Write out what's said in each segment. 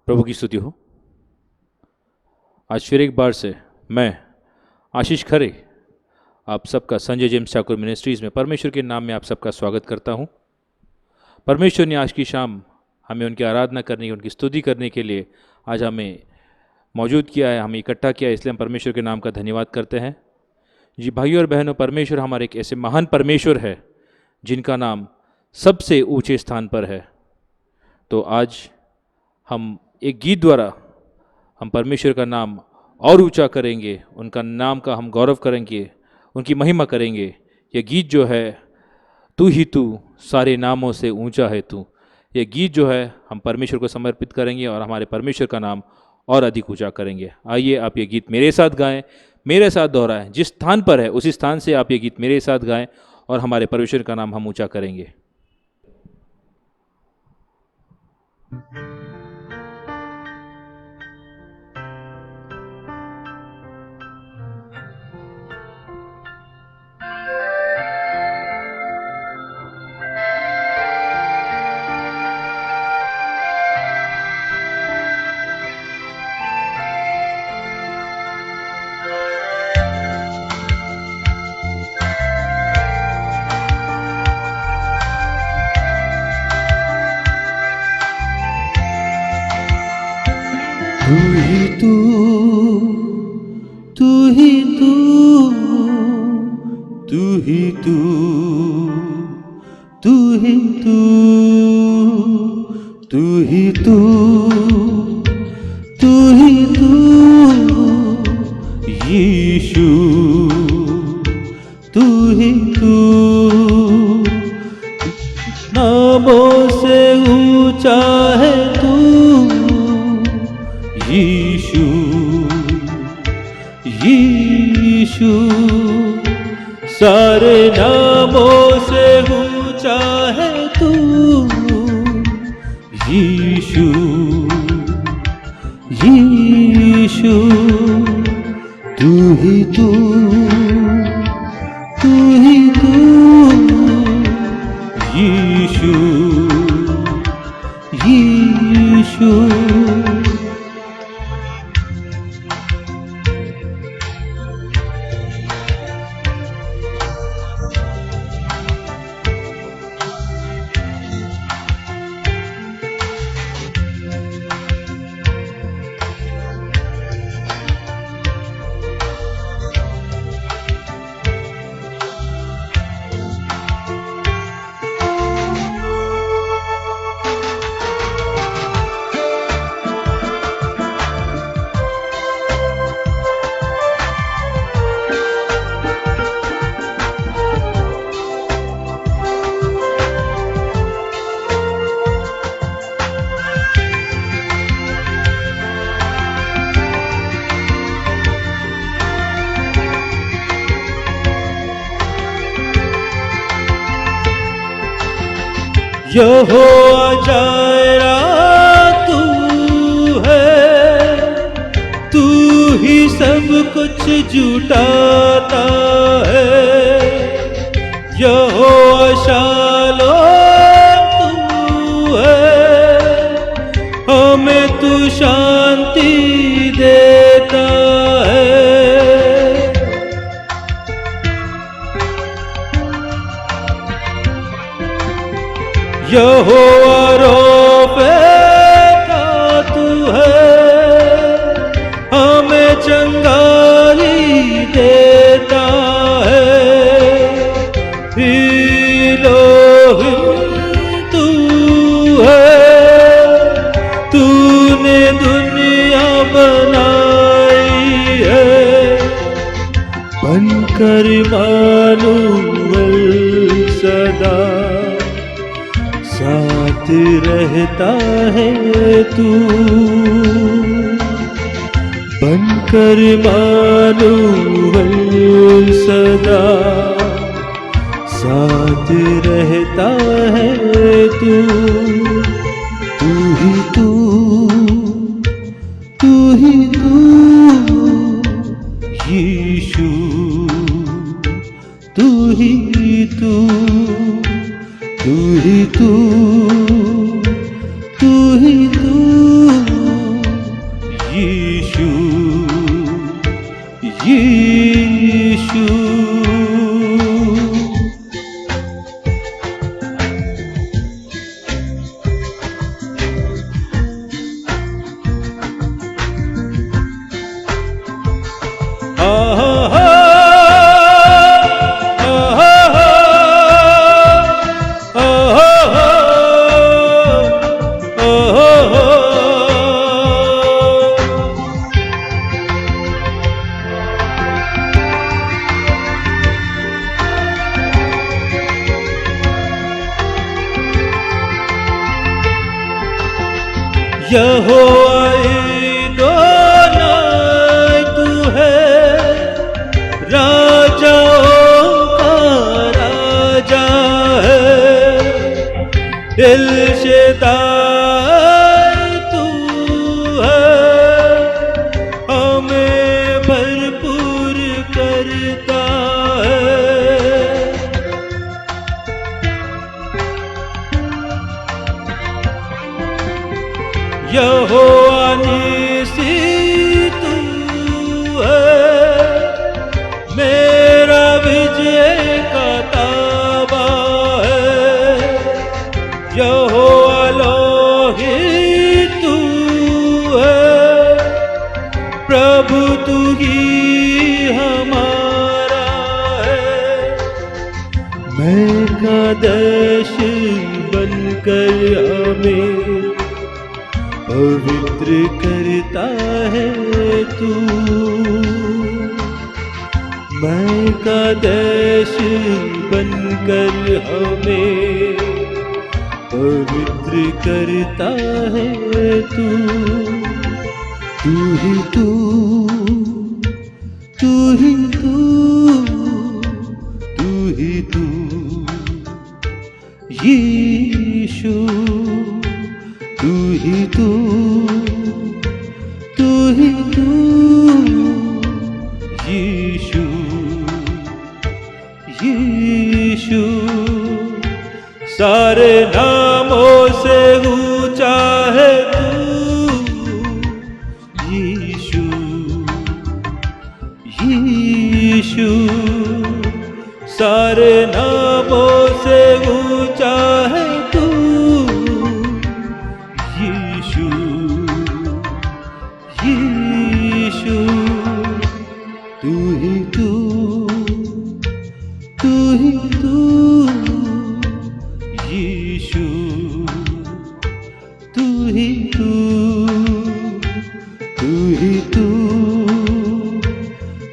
प्रभु की स्तुति हो। आज फिर एक बार से मैं आशीष खरे आप सबका संजय जेम्स ठाकुर मिनिस्ट्रीज़ में परमेश्वर के नाम में आप सबका स्वागत करता हूं। परमेश्वर ने आज की शाम हमें उनकी आराधना करने, उनकी स्तुति करने के लिए आज हमें मौजूद किया है, हमें इकट्ठा किया है, इसलिए हम परमेश्वर के नाम का धन्यवाद करते हैं। जी भाइयों और बहनों, परमेश्वर हमारे एक ऐसे महान परमेश्वर है जिनका नाम सबसे ऊंचे स्थान पर है। तो आज हम एक गीत द्वारा हम परमेश्वर का नाम और ऊंचा करेंगे, उनका नाम का हम गौरव करेंगे, उनकी महिमा करेंगे। ये गीत जो है, तू ही तू सारे नामों से ऊंचा है तू, ये गीत जो है हम परमेश्वर को समर्पित करेंगे और हमारे परमेश्वर का नाम और अधिक ऊंचा करेंगे। आइए आप ये गीत मेरे साथ गाएं, मेरे साथ दोहराएं। जिस स्थान पर है उसी स्थान से आप ये गीत मेरे साथ गाएं और हमारे परमेश्वर का नाम हम ऊंचा करेंगे। तू ही तू, तू ही तू, तू ही तू, तू ही तू, तू ही तू, तू ही तू, यीशु, तू ही तू, नामों से ऊंचा है तू यीशु, यीशु, सारे नामों से ऊंचा है तू यीशु, यीशु, तू ही तू, तू ही तू, यीशु, यीशु। यहोवा जायरा तू है, तू ही सब कुछ जुटाता है। यहोवा शालोम तू है, हमें तू शांति देता है। यहोवा रोपे का तू है, हमें चंगाई देता है। इलोहिम तू है, तूने दुनिया बनाई है। बनकर इम्मानुएल सदा साथ रहता है तू, बनकर इम्मानुएल सदा साथ रहता है तू। तू ही तू, तू ही तू, यीशु, तू ही तू, तू ही तू, तू ही तू, यहोवा अदोनाई तू है, राजाओं का राजा है। एल शद्दाई तू है, हमें भरपूर करता है। यहोवा नीसी तू है, मेरा विजय का ताबा है। यहोवा लोही तू है, प्रभु तू ही हमारा है। मैं का देश बनकर हमें पवित्र करता है तू। मैं का देश बनकर हमें पवित्र करता है तू। तू ही तू, तू ही तू, तू ही तू, यीशु। तू ही तू, तू ही तू, यीशु, यीशु। सारे नामों से ऊंचा है तू, यीशु, यीशु। सारे नामों से ऊंचा है तू, यीशु, यीशु। तू ही तू, तू ही तू, यीशु। तू ही तू, तू ही तू,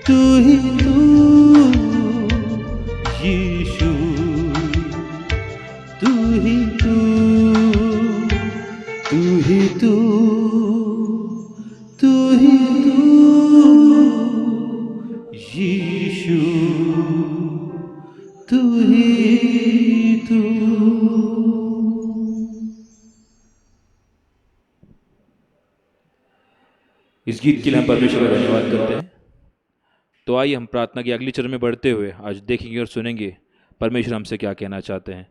तू ही तू, यीशु। तू ही तू, तू ही तू, तू ही तू, यीशु। तू ही तू। इस गीत के लिए हम परमेश्वर का धन्यवाद करते हैं। तो आइए हम प्रार्थना की अगली चरण में बढ़ते हुए आज देखेंगे और सुनेंगे परमेश्वर हमसे क्या कहना चाहते हैं।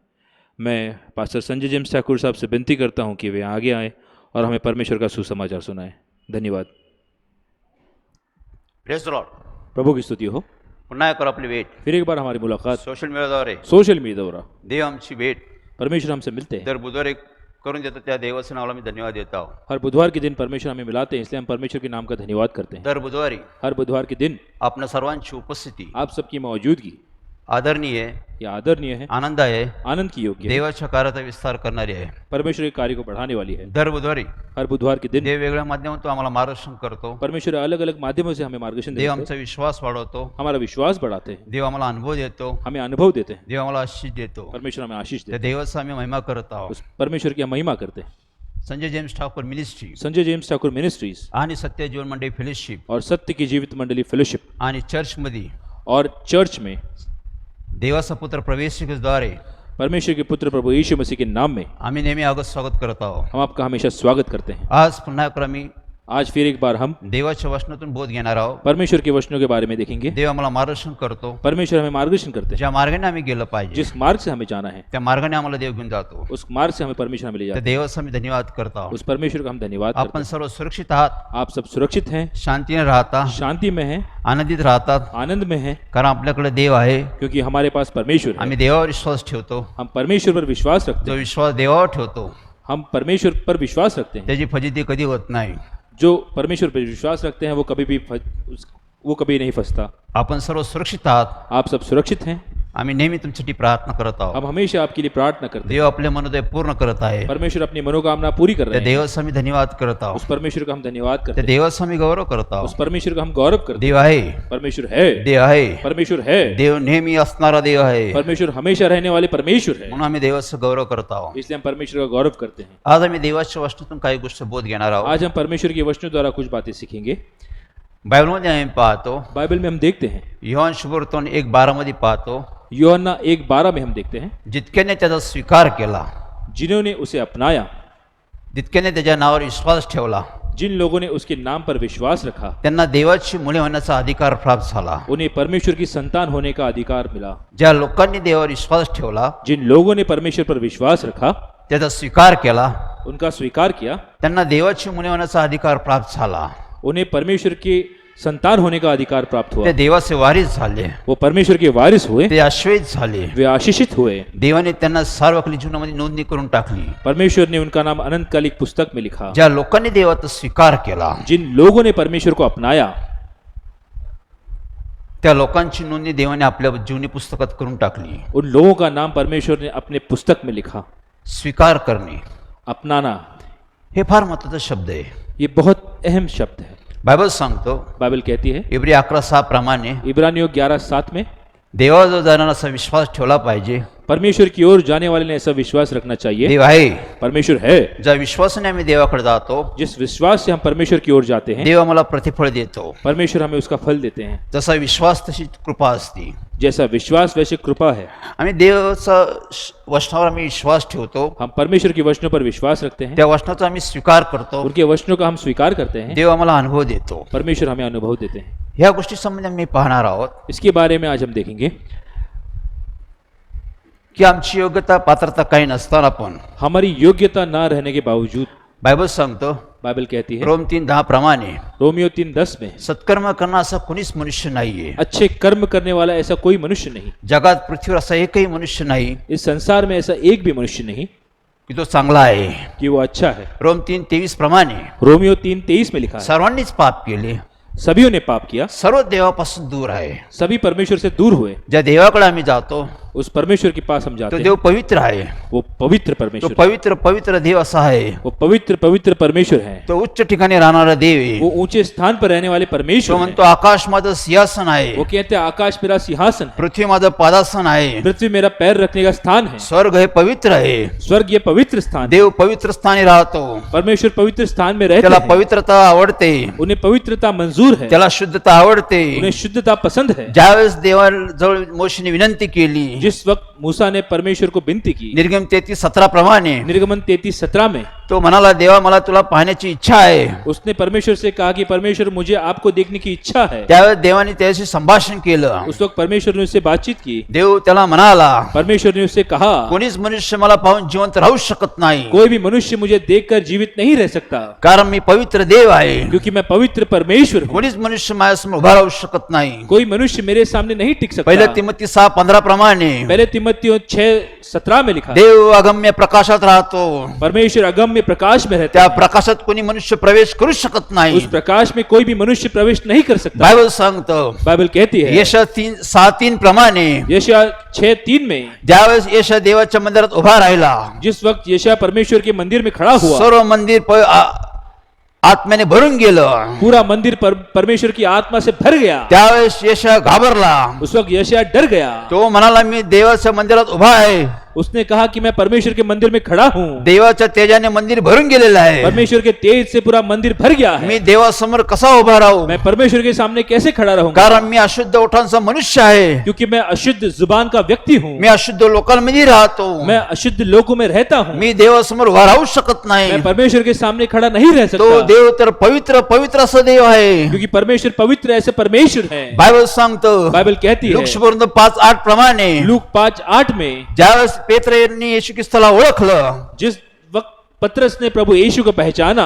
मैं पास्टर संजय जेम्स ठाकुर साहब से विनती करता हूं कि वे आगे आएँ और हमें परमेश्वर का सुसमाचार सुनाएं। धन्यवाद। Praise the Lord. प्रभू की स्तुती हो। पुन्हा एक आपली भेट फिर एक बार हमारी मुलाकात सोशल मीडियाद्वारे सोशल मीडियावर देव आमची भेट परमेश्वर हमसे मिलते हैं। दर बुधवारी करून देतात त्या देवाच्या नावाला मी धन्यवाद देत आहो. हर बुधवार के दिन परमेश्वर हमें मिलाते हैं, इसलिए हम परमेश्वर के नाम का धन्यवाद करते हैं। दर बुधवारी हर बुधवार के दिन आपणा सर्वांची उपस्थिती आप सबकी मौजूदगी आदरणीय, या आदरणीय है, आनंद आहे, आनंद की योग्य है, देवाच्या कार्याचा विस्तार करणारी आहे. परमेश्वर के कार्य को बढ़ाने वाली है। दर बुधवारी हर बुधवार के दिन देव वेगळ्या माध्यमातून आम्हाला मार्गदर्शन करतो. परमेश्वर अलग अलग माध्यमों से हमें मार्गदर्शन देव देते हैं, आमचा विश्वास वाढवतो. हमारा विश्वास बढ़ाते हैं, देव आम्हाला अनुभव देतो. हमें अनुभव देते हैं, देव आम्हाला आशीष देतो. परमेश्वर हमें आशीष त्या देते हैं, देवाचा आम्ही महिमा करत आहोत. उस परमेश्वर की हम महिमा करते हैं। Sanjay James Thakur ministry Sanjay James Thakur ministries आणि सत्य जीवन मंडळी फेलोशिप और सत्य की जीवित मंडली फेलोशिप आणि चर्चमध्ये और चर्च में देवाचा पुत्र प्रवेशिकेद्वारे परमेश्वर के पुत्र प्रभु यीशु मसीह के नाम में आम्ही नेहमी अगोदर स्वागत करत आहोत. हम आपका हमेशा स्वागत करते हैं। आज पुन्हा एकदा आम्ही आज फिर एक बार हम देवाच्या वचनातून बोध घेणार आहोत. परमेश्वर के वचनों के बारे में देखेंगे। देव आम्हाला मार्गदर्शन करतो. परमेश्वर हमें मार्गदर्शन करते हैं, ज्या मार्गाने आम्ही गेलं पाहिजे जिस मार्ग से हमें जाना है त्या मार्गाने आम्हाला देव घेऊन जातो. उस मार्ग से हमें परमेश्वर हमें ले त्या जाता है। देवाचा आम्ही धन्यवाद करत आहोत. उस परमेश्वर का हम धन्यवाद करते आपण सर्व सुरक्षित आहात, हैं। आप सब सुरक्षित हैं, शांतीने राहता, शांति में हैं, आनंदित राहतात, आनंद में हैं, कारण आपल्याकडे देव आहे. क्योंकि हमारे पास परमेश्वर है। आम्ही देवावर विश्वास ठेवतो. हम परमेश्वर पर विश्वास रखते जो हैं, विश्वास देवावर ठेवतो हम परमेश्वर पर विश्वास रखते हैं। त्याची फजिती कधी होत नाही. जो परमेश्वर पर विश्वास रखते हैं वो कभी भी वो कभी नहीं फंसता। आपण सर्व सुरक्षित आहात. आप सब सुरक्षित हैं, आम्ही नेहमी तुमच्यासाठी प्रार्थना करत आहोत. हम हमेशा आपके लिए प्रार्थना करते देव आपले मनोदय पूर्ण करत आहे. हैं परमेश्वर अपनी मनोकामना पूरी कर त्या रहे हैं देवाचा आम्ही धन्यवाद करत उस आहोत. परमेश्वर का हम धन्यवाद करते त्या हैं देवाचा आम्ही गौरव करत उस आहोत. परमेश्वर का हम गौरव करते देव आहे, हैं परमेश्वर है देव आहे, परमेश्वर है देव नेहमी असणारा देव आहे. परमेश्वर हमेशा रहने वाले परमेश्वर है म्हणून आम्ही देवाचा गौरव करत आहोत. इसलिए हम परमेश्वर का गौरव करते हैं आज आम्ही देवाच्या वचनातून काही गोष्टी बोध घेणार आहोत. आज हम परमेश्वर के वचनों द्वारा कुछ बातें सीखेंगे बायबलमध्ये आम्ही पाहतो, बाइबल में हम देखते हैं योहान शुभवर्तमान 1:12 मध्ये पाहतो, यूहन्ना 1:12 में हम देखते हैं जितक्याने त्याचा स्वीकार केला, जिन्होंने उसे अपनाया जितक्याने त्याच्या नावावर विश्वास ठेवला, जिन लोगों ने उसके नाम पर विश्वास रखा त्यांना देवाची मुले होण्याचा अधिकार प्राप्त झाला. उन्हें परमेश्वर की संतान होने का अधिकार मिला ज्या लोकांनी देवावर विश्वास ठेवला, जिन लोगों ने परमेश्वर पर विश्वास रखा त्याचा स्वीकार केला, उनका स्वीकार किया त्यांना देवाची मुले होण्याचा अधिकार प्राप्त झाला. उन्हें परमेश्वर के संतान होने का अधिकार प्राप्त हुआ ते देवाचे वारिस झाले, वो परमेश्वर के वारिस हुए ते आश्वस्त झाले. वे आशीषित हुए देवाने त्यांना सार्वकालिक जीवनामध्ये नोंदणी करून टाकली. परमेश्वर ने उनका नाम अनंतकालिक पुस्तक में लिखा ज्या लोकांनी देवाचा स्वीकार केला, जिन लोगों ने परमेश्वर को अपनाया त्या लोकांची नोंदणी देवाने आपल्या जीवनी पुस्तकात करून टाकली. उन लोगों का नाम परमेश्वर ने अपने पुस्तक में लिखा स्वीकार करणे अपनाना हे फार महत्वाचा शब्द आहे. ये बहुत अहम शब्द है बायबल सांगतो, बाइबल कहती है इब्री 11:6 प्रमाणे इब्रानियों 11:7 में देवाजवळ जाणारा असा विश्वास ठेवला पाहिजे. परमेश्वर की ओर जाने वाले ने ऐसा विश्वास रखना चाहिए देव आहे, परमेश्वर है ज्या विश्वासाने आम्ही देवाकडे जातो, जिस विश्वास से हम परमेश्वर की ओर जाते हैं देव आम्हाला प्रतिफळ देतो. परमेश्वर हमें उसका फल देते हैं जसा विश्वास तशी कृपा असते. जैसा विश्वास वैसे कृपा है आम्ही देवाचा वचनावर आम्ही विश्वास ठेवतो, हम परमेश्वर के वचनों पर विश्वास रखते हैं त्या वचनाचा आम्ही स्वीकार करतो. उनके वचनों का हम स्वीकार करते हैं देव आम्हाला अनुभव देतो. परमेश्वर हमें अनुभव देते हैं ह्या गोष्टी संबंधी आम्ही पाहणार आहोत इसके बारे में आज हम देखेंगे की आमची योग्यता पात्रता काही नसताना पण हमारी योग्यता ना रहने के बावजूद बायबल सांगतो, बाइबल कहती है रोम 3:10 प्रमाणे रोमियो 3:10 में सत्कर्म करणारा असा कोणीच मनुष्य नाहीये. अच्छे कर्म करने वाला ऐसा कोई मनुष्य नहीं जगात पृथ्वीवर असा एकही मनुष्य नाही इस संसार में ऐसा एक भी मनुष्य नहीं की तो चांगला आहे. कि वो अच्छा है रोम 3:23 प्रमाणे रोमियो 3:23 में लिखा है सर्वांनीच पाप केले, सभी ने पाप किया सर्व देवापासून दूर आहे. सभी परमेश्वर से दूर हुए ज्या देवाकडे आम्ही जातो, उस परमेश्वर के पास हम जाते तो हैं देव पवित्र आहे. वो पवित्र तो परमेश्वर है। पवित्र पवित्र देव असा आहे. वो पवित्र पवित्र परमेश्वर है तो उच्च ठिकाणी राहणारा देव आहे. वो ऊंचे स्थान पर रहने वाले तो परमेश्वर म्हणतो है। आकाश माझं सिंहासन आहे, वो कहते हैं आकाश मेरा सिंहासन है पृथ्वी माझं पादासन आहे, पृथ्वी मेरा पैर रखने का स्थान है स्वर्ग हे पवित्र आहे. स्वर्ग ये पवित्र स्थान है देव पवित्र स्थानी राहतो, परमेश्वर पवित्र स्थान में रहते त्याला हैं पवित्रता आवडते, उन्हें पवित्रता मंजूर है त्याला शुद्धता आवडते. उन्हें शुद्धता पसंद है ज्यावेळेस देवाजवळ मोशेने विनंती केली, जिस वक्त मूसा ने परमेश्वर को विनती की निर्गम 33:17 प्रमाणे निर्गमन 33:17 में तो म्हणाला, देवा मला तुला पाहण्याची इच्छा आहे. उसने परमेश्वर से कहा कि परमेश्वर मुझे आपको देखने की इच्छा है त्यावेळेस देवाने त्याच्याशी संभाषण केलं. उस वक्त परमेश्वर ने उससे बातचीत की देव त्याला म्हणाला, परमेश्वर ने उससे कहा कोणीच मनुष्य मला पाहून जिवंत राहू शकत नाही, कोई भी मनुष्य मुझे देखकर जीवित नहीं रह सकता कारण मी पवित्र देव आहे. क्योंकि मैं पवित्र परमेश्वर हूँ कोणीच मनुष्य माझ्यासमोर उभा राहू शकत नाही. कोई मनुष्य मेरे सामने नहीं टिक सकता पहिल्या तिमोथी 6:15 प्रमाणे पहले तिमोथियों 6:17 में लिखा देव अगम्य प्रकाशात राहतो, परमेश्वर अगम्य प्रकाश में रहता त्या है प्रकाशात कोणी मनुष्य प्रवेश करू शकत नाही. उस प्रकाश में कोई भी मनुष्य प्रवेश नहीं कर सकता बायबल सांगतं, बाइबल कहती है यशा 6:3 प्रमाणे यशायाह 6:3 में ज्यावेळेस यशा देवाच्या मंदिरात उभा राहिला, जिस वक्त यशायाह परमेश्वर के मंदिर में खड़ा हुआ सर्व मंदिर आत्म्याने भरून गेलं. पूरा मंदिर परमेश्वर की आत्मा से भर गया त्यावेळेस यशा घाबरला. उस वक्त यशायाह डर गया तो म्हणाला, मी देवाच्या मंदिरात उभा आहे, उसने कहा कि मैं परमेश्वर के मंदिर में खड़ा हूँ देवाच्या तेजाने मंदिर भरून गेलेलं आहे. परमेश्वर के तेज से पूरा मंदिर भर गया है मी देवासमोर कसा उभा राहू, मैं परमेश्वर के सामने कैसे खड़ा रहूंगा कारण मी अशुद्ध ओठांचा मनुष्य आहे. क्योंकि मैं अशुद्ध जुबान का व्यक्ती हूँ मी अशुद्ध लोकांमध्ये राहतो. मैं अशुद्ध लोगों में रहता हूँ मी देवासमोर उभा राहू शकत नाही. मैं परमेश्वर के सामने खड़ा नहीं रह तो सकता देव तर पवित्र पवित्र असं देव आहे. क्योंकि परमेश्वर पवित्र ऐसे परमेश्वर है बायबल सांगतं, बाइबल कहती है लूकसुवार्त 5:8 प्रमाणे लूक 5:8 में ज्यावेळेस पेत्र यांनी येशू ख्रिस्ताला ओळखलं, जिस वक्त पतरस ने प्रभु यीशु को पहचाना,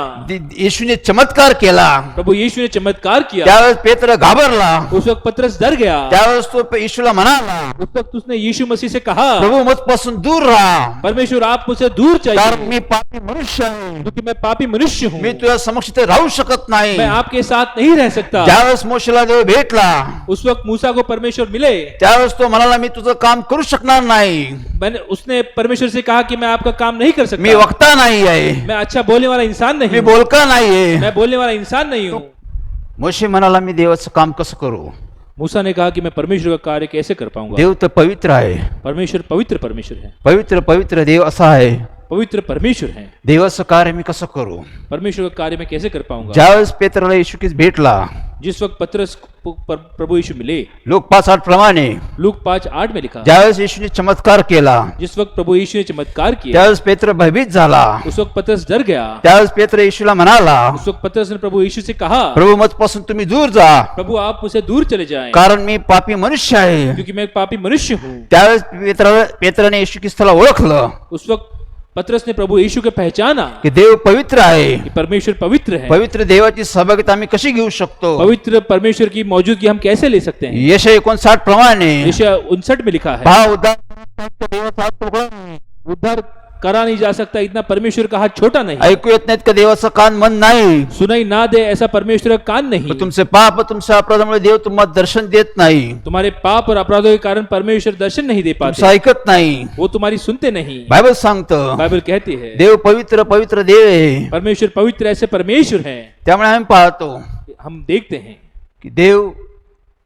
येशूने चमत्कार केला, प्रभु यीशु ने चमत्कार किया, त्यावेळेस पेत्र घाबरला. उस वक्त पतरस डर गया. त्यावेळेस तो येशूला म्हणाला, उस वक्त उसने यीशु मसीह से कहा, प्रभु मुझपासून दूर राहा, परमेश्वर आप मुझसे दूर कारण चाहिए, मी पापी मनुष्य आहे. क्योंकि मैं पापी मनुष्य हूँ, मी तुझ्या समक्ष इथे राहू शकत नाही. मैं आपके साथ नहीं रह सकता. ज्यावेळेस मोशेला देव भेटला, उस वक्त मूसा को परमेश्वर मिले, त्यावेळेस तो म्हणाला, मी तुझं काम करू शकणार नाही. उसने परमेश्वर से कहा कि मैं आपका काम नहीं कर मी सकता, वक्ता नाही आहे, मैं अच्छा बोलने वाला इंसान नहीं मी हूँ, बोलका नाहीये. मैं बोलने वाला इंसान नहीं हूँ. मोशे म्हणाला, मी देवाचं काम कसं करू. मूसा ने कहा कि मैं परमेश्वर का कार्य कैसे कर पाऊंगा. देव तर पवित्र आहे. परमेश्वर पवित्र परमेश्वर है, पवित्र पवित्र देव असा आहे. पवित्र परमेश्वर है. देवाचं कार्य मी कसं करू. परमेश्वर का कार्य मैं कैसे कर पाऊंगा. ज्यावेळेस पेत्राला येशू ख्रिस्त भेटला, जिस वक्त पतरस को प्रभु यीशु मिले, लोक 5:8 प्रमाणे, लूक 5:8 में लिखा, ज्यावेळेस येशूने चमत्कार केला, जिस वक्त प्रभु यीशु ने चमत्कार किया, त्यावेळेस पेत्र भयभीत झाला. उस वक्त पतरस डर गया. त्यावेळेस पेत्र येशूला म्हणाला, उस वक्त पतरस ने प्रभु यीशु से कहा, प्रभु मुझपासून तुम्ही दूर जा, प्रभु आप मुझसे दूर चले जाएं, कारण मी पापी मनुष्य आहे. क्योंकि मैं एक पापी मनुष्य हूँ. त्यावेळेस पेत्राने येशू ख्रिस्ताला ओळखलं उस वक्त पतरस ने प्रभु यीशु को पहचाना की देव पवित्र आहे. कि परमेश्वर पवित्र है. पवित्र देवाची सहभागिता आम्ही कशी घेऊ शकतो. पवित्र परमेश्वर की मौजूदगी हम कैसे ले सकते हैं. यशया 59 प्रमाणे यशायाह 59 में लिखा है, पहा, देवाचा हात तुकडा नाही. उद्धार करा नहीं जा सकता, इतना परमेश्वर का हाथ छोटा नहीं. ऐकू येत नाहीत का देवाचा कान मन नाही. सुनाई ना दे ऐसा परमेश्वर का कान नहीं. तुमचे पाप तुमच्या अपराधामुळे देव तुम्हाला दर्शन देत नाही. तुम्हारे पाप और अपराधों के कारण परमेश्वर दर्शन नहीं दे तुमचं पाते, ऐकत नाही. वो तुम्हारी सुनते नहीं. बायबल सांगतं, बाइबल कहती है देव पवित्र पवित्र देव आहे. परमेश्वर पवित्र ऐसे परमेश्वर है. त्यामुळे आम्ही पाहतो हम देखते हैं की देव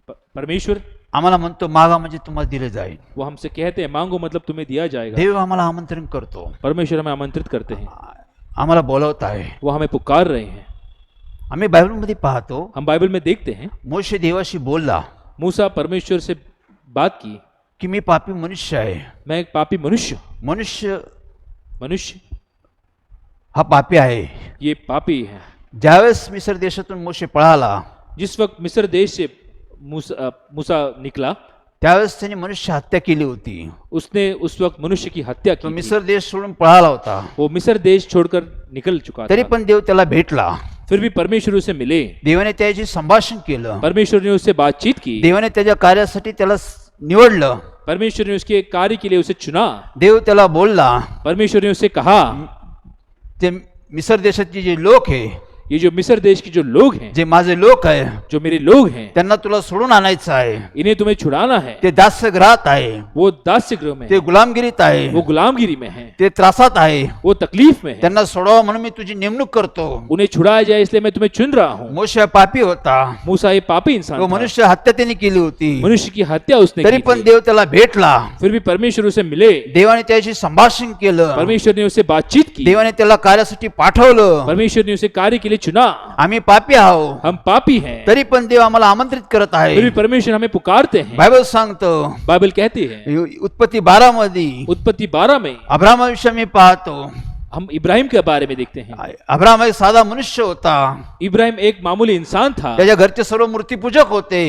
परमेश्वर आम्हाला म्हणतो, मागा म्हणजे तुम्हाला दिले जाईल. वो हमसे कहते हैं मांगो मतलब तुम्हें दिया जाएगा. देव आम्हाला आमंत्रण करतो, परमेश्वर हमें आमंत्रित करते हैं, आम्हाला बोलवत आहे. वो हमें पुकार रहे हैं. आम्ही बायबलमध्ये पाहतो, हम बाइबल में देखते हैं मोशे देवाशी बोलला मूसा परमेश्वर से बात की की मी पापी मनुष्य आहे. मैं एक पापी मनुष्य मनुष्य हा पापी आहे. ये पापी है. ज्यावेळेस मिस्र देशातून मोशे पळाला, जिस वक्त मिस्र देश से मूसा निकला, त्यावेळेस त्याने मनुष्य हत्या केली होती. उसने उस वक्त मनुष्य की हत्या तो की थी. मिस्र देश सोडून पळाला होता. वो मिस्र देश छोड़कर निकल चुका तरी था. पण देव त्याला भेटला. फिर भी परमेश्वर उसे मिले. देवाने त्याची संभाषण केलं. परमेश्वर ने उससे बातचीत की. देवाने त्याच्या कार्यासाठी त्याला निवडलं. परमेश्वर ने उसके कार्य के लिए उसे चुना. देव त्याला बोलला, परमेश्वर ने उसे कहा, ते मिस्र देशाचे जे लोक आहे, ये जो मिस्र देश के जो लोग हैं, जे माझे लोक आहे, जो मेरे लोग हैं, त्यांना तुला सोडून आणायचं आहे. इन्हें तुम्हें छुड़ाना है. ते दास्यगृहात आहे, वो दास्य गृह में ते है, गुलामगिरीत आहे, वो गुलामगिरी में है, ते त्रासात आहे. वो तकलीफ में है. त्यांना सोडावं म्हणून मी तुझी नेमणूक करतो. उन्हें छुड़ाया जाए इसलिए मैं तुम्हें चुन रहा हूँ. मोशे पापी होता. मूसा ये पापी इंसान तो था. मनुष्य हत्या त्याने केली होती. मनुष्य की हत्या उसने तरी की पण थी. देव त्याला भेटला. फिर भी परमेश्वर उसे मिले. देवाने त्याशी संभाषण केलं. परमेश्वर ने उसे बातचीत की. देवाने त्याला कार्यासाठी पाठवलं. परमेश्वर ने उसे कार्य के लिए चुना. आम्ही पापी आहोत, हम पापी हैं, तरी पण देव आम्हाला आमंत्रित करत फिर भी आहे. परमेश्वर हमें पुकारते हैं. बायबल सांगतो, बाइबल कहती है उत्पत्ती 12 मध्ये उत्पत्ति 12 में अब्राहामाविषयी मी पाहतो. हम इब्राहिम के बारे में देखते हैं. अब्राहम एक साधा मनुष्य होता. इब्राहिम एक मामूली इंसान था. त्याच्या घरचे सर्व मूर्तीपूजक होते.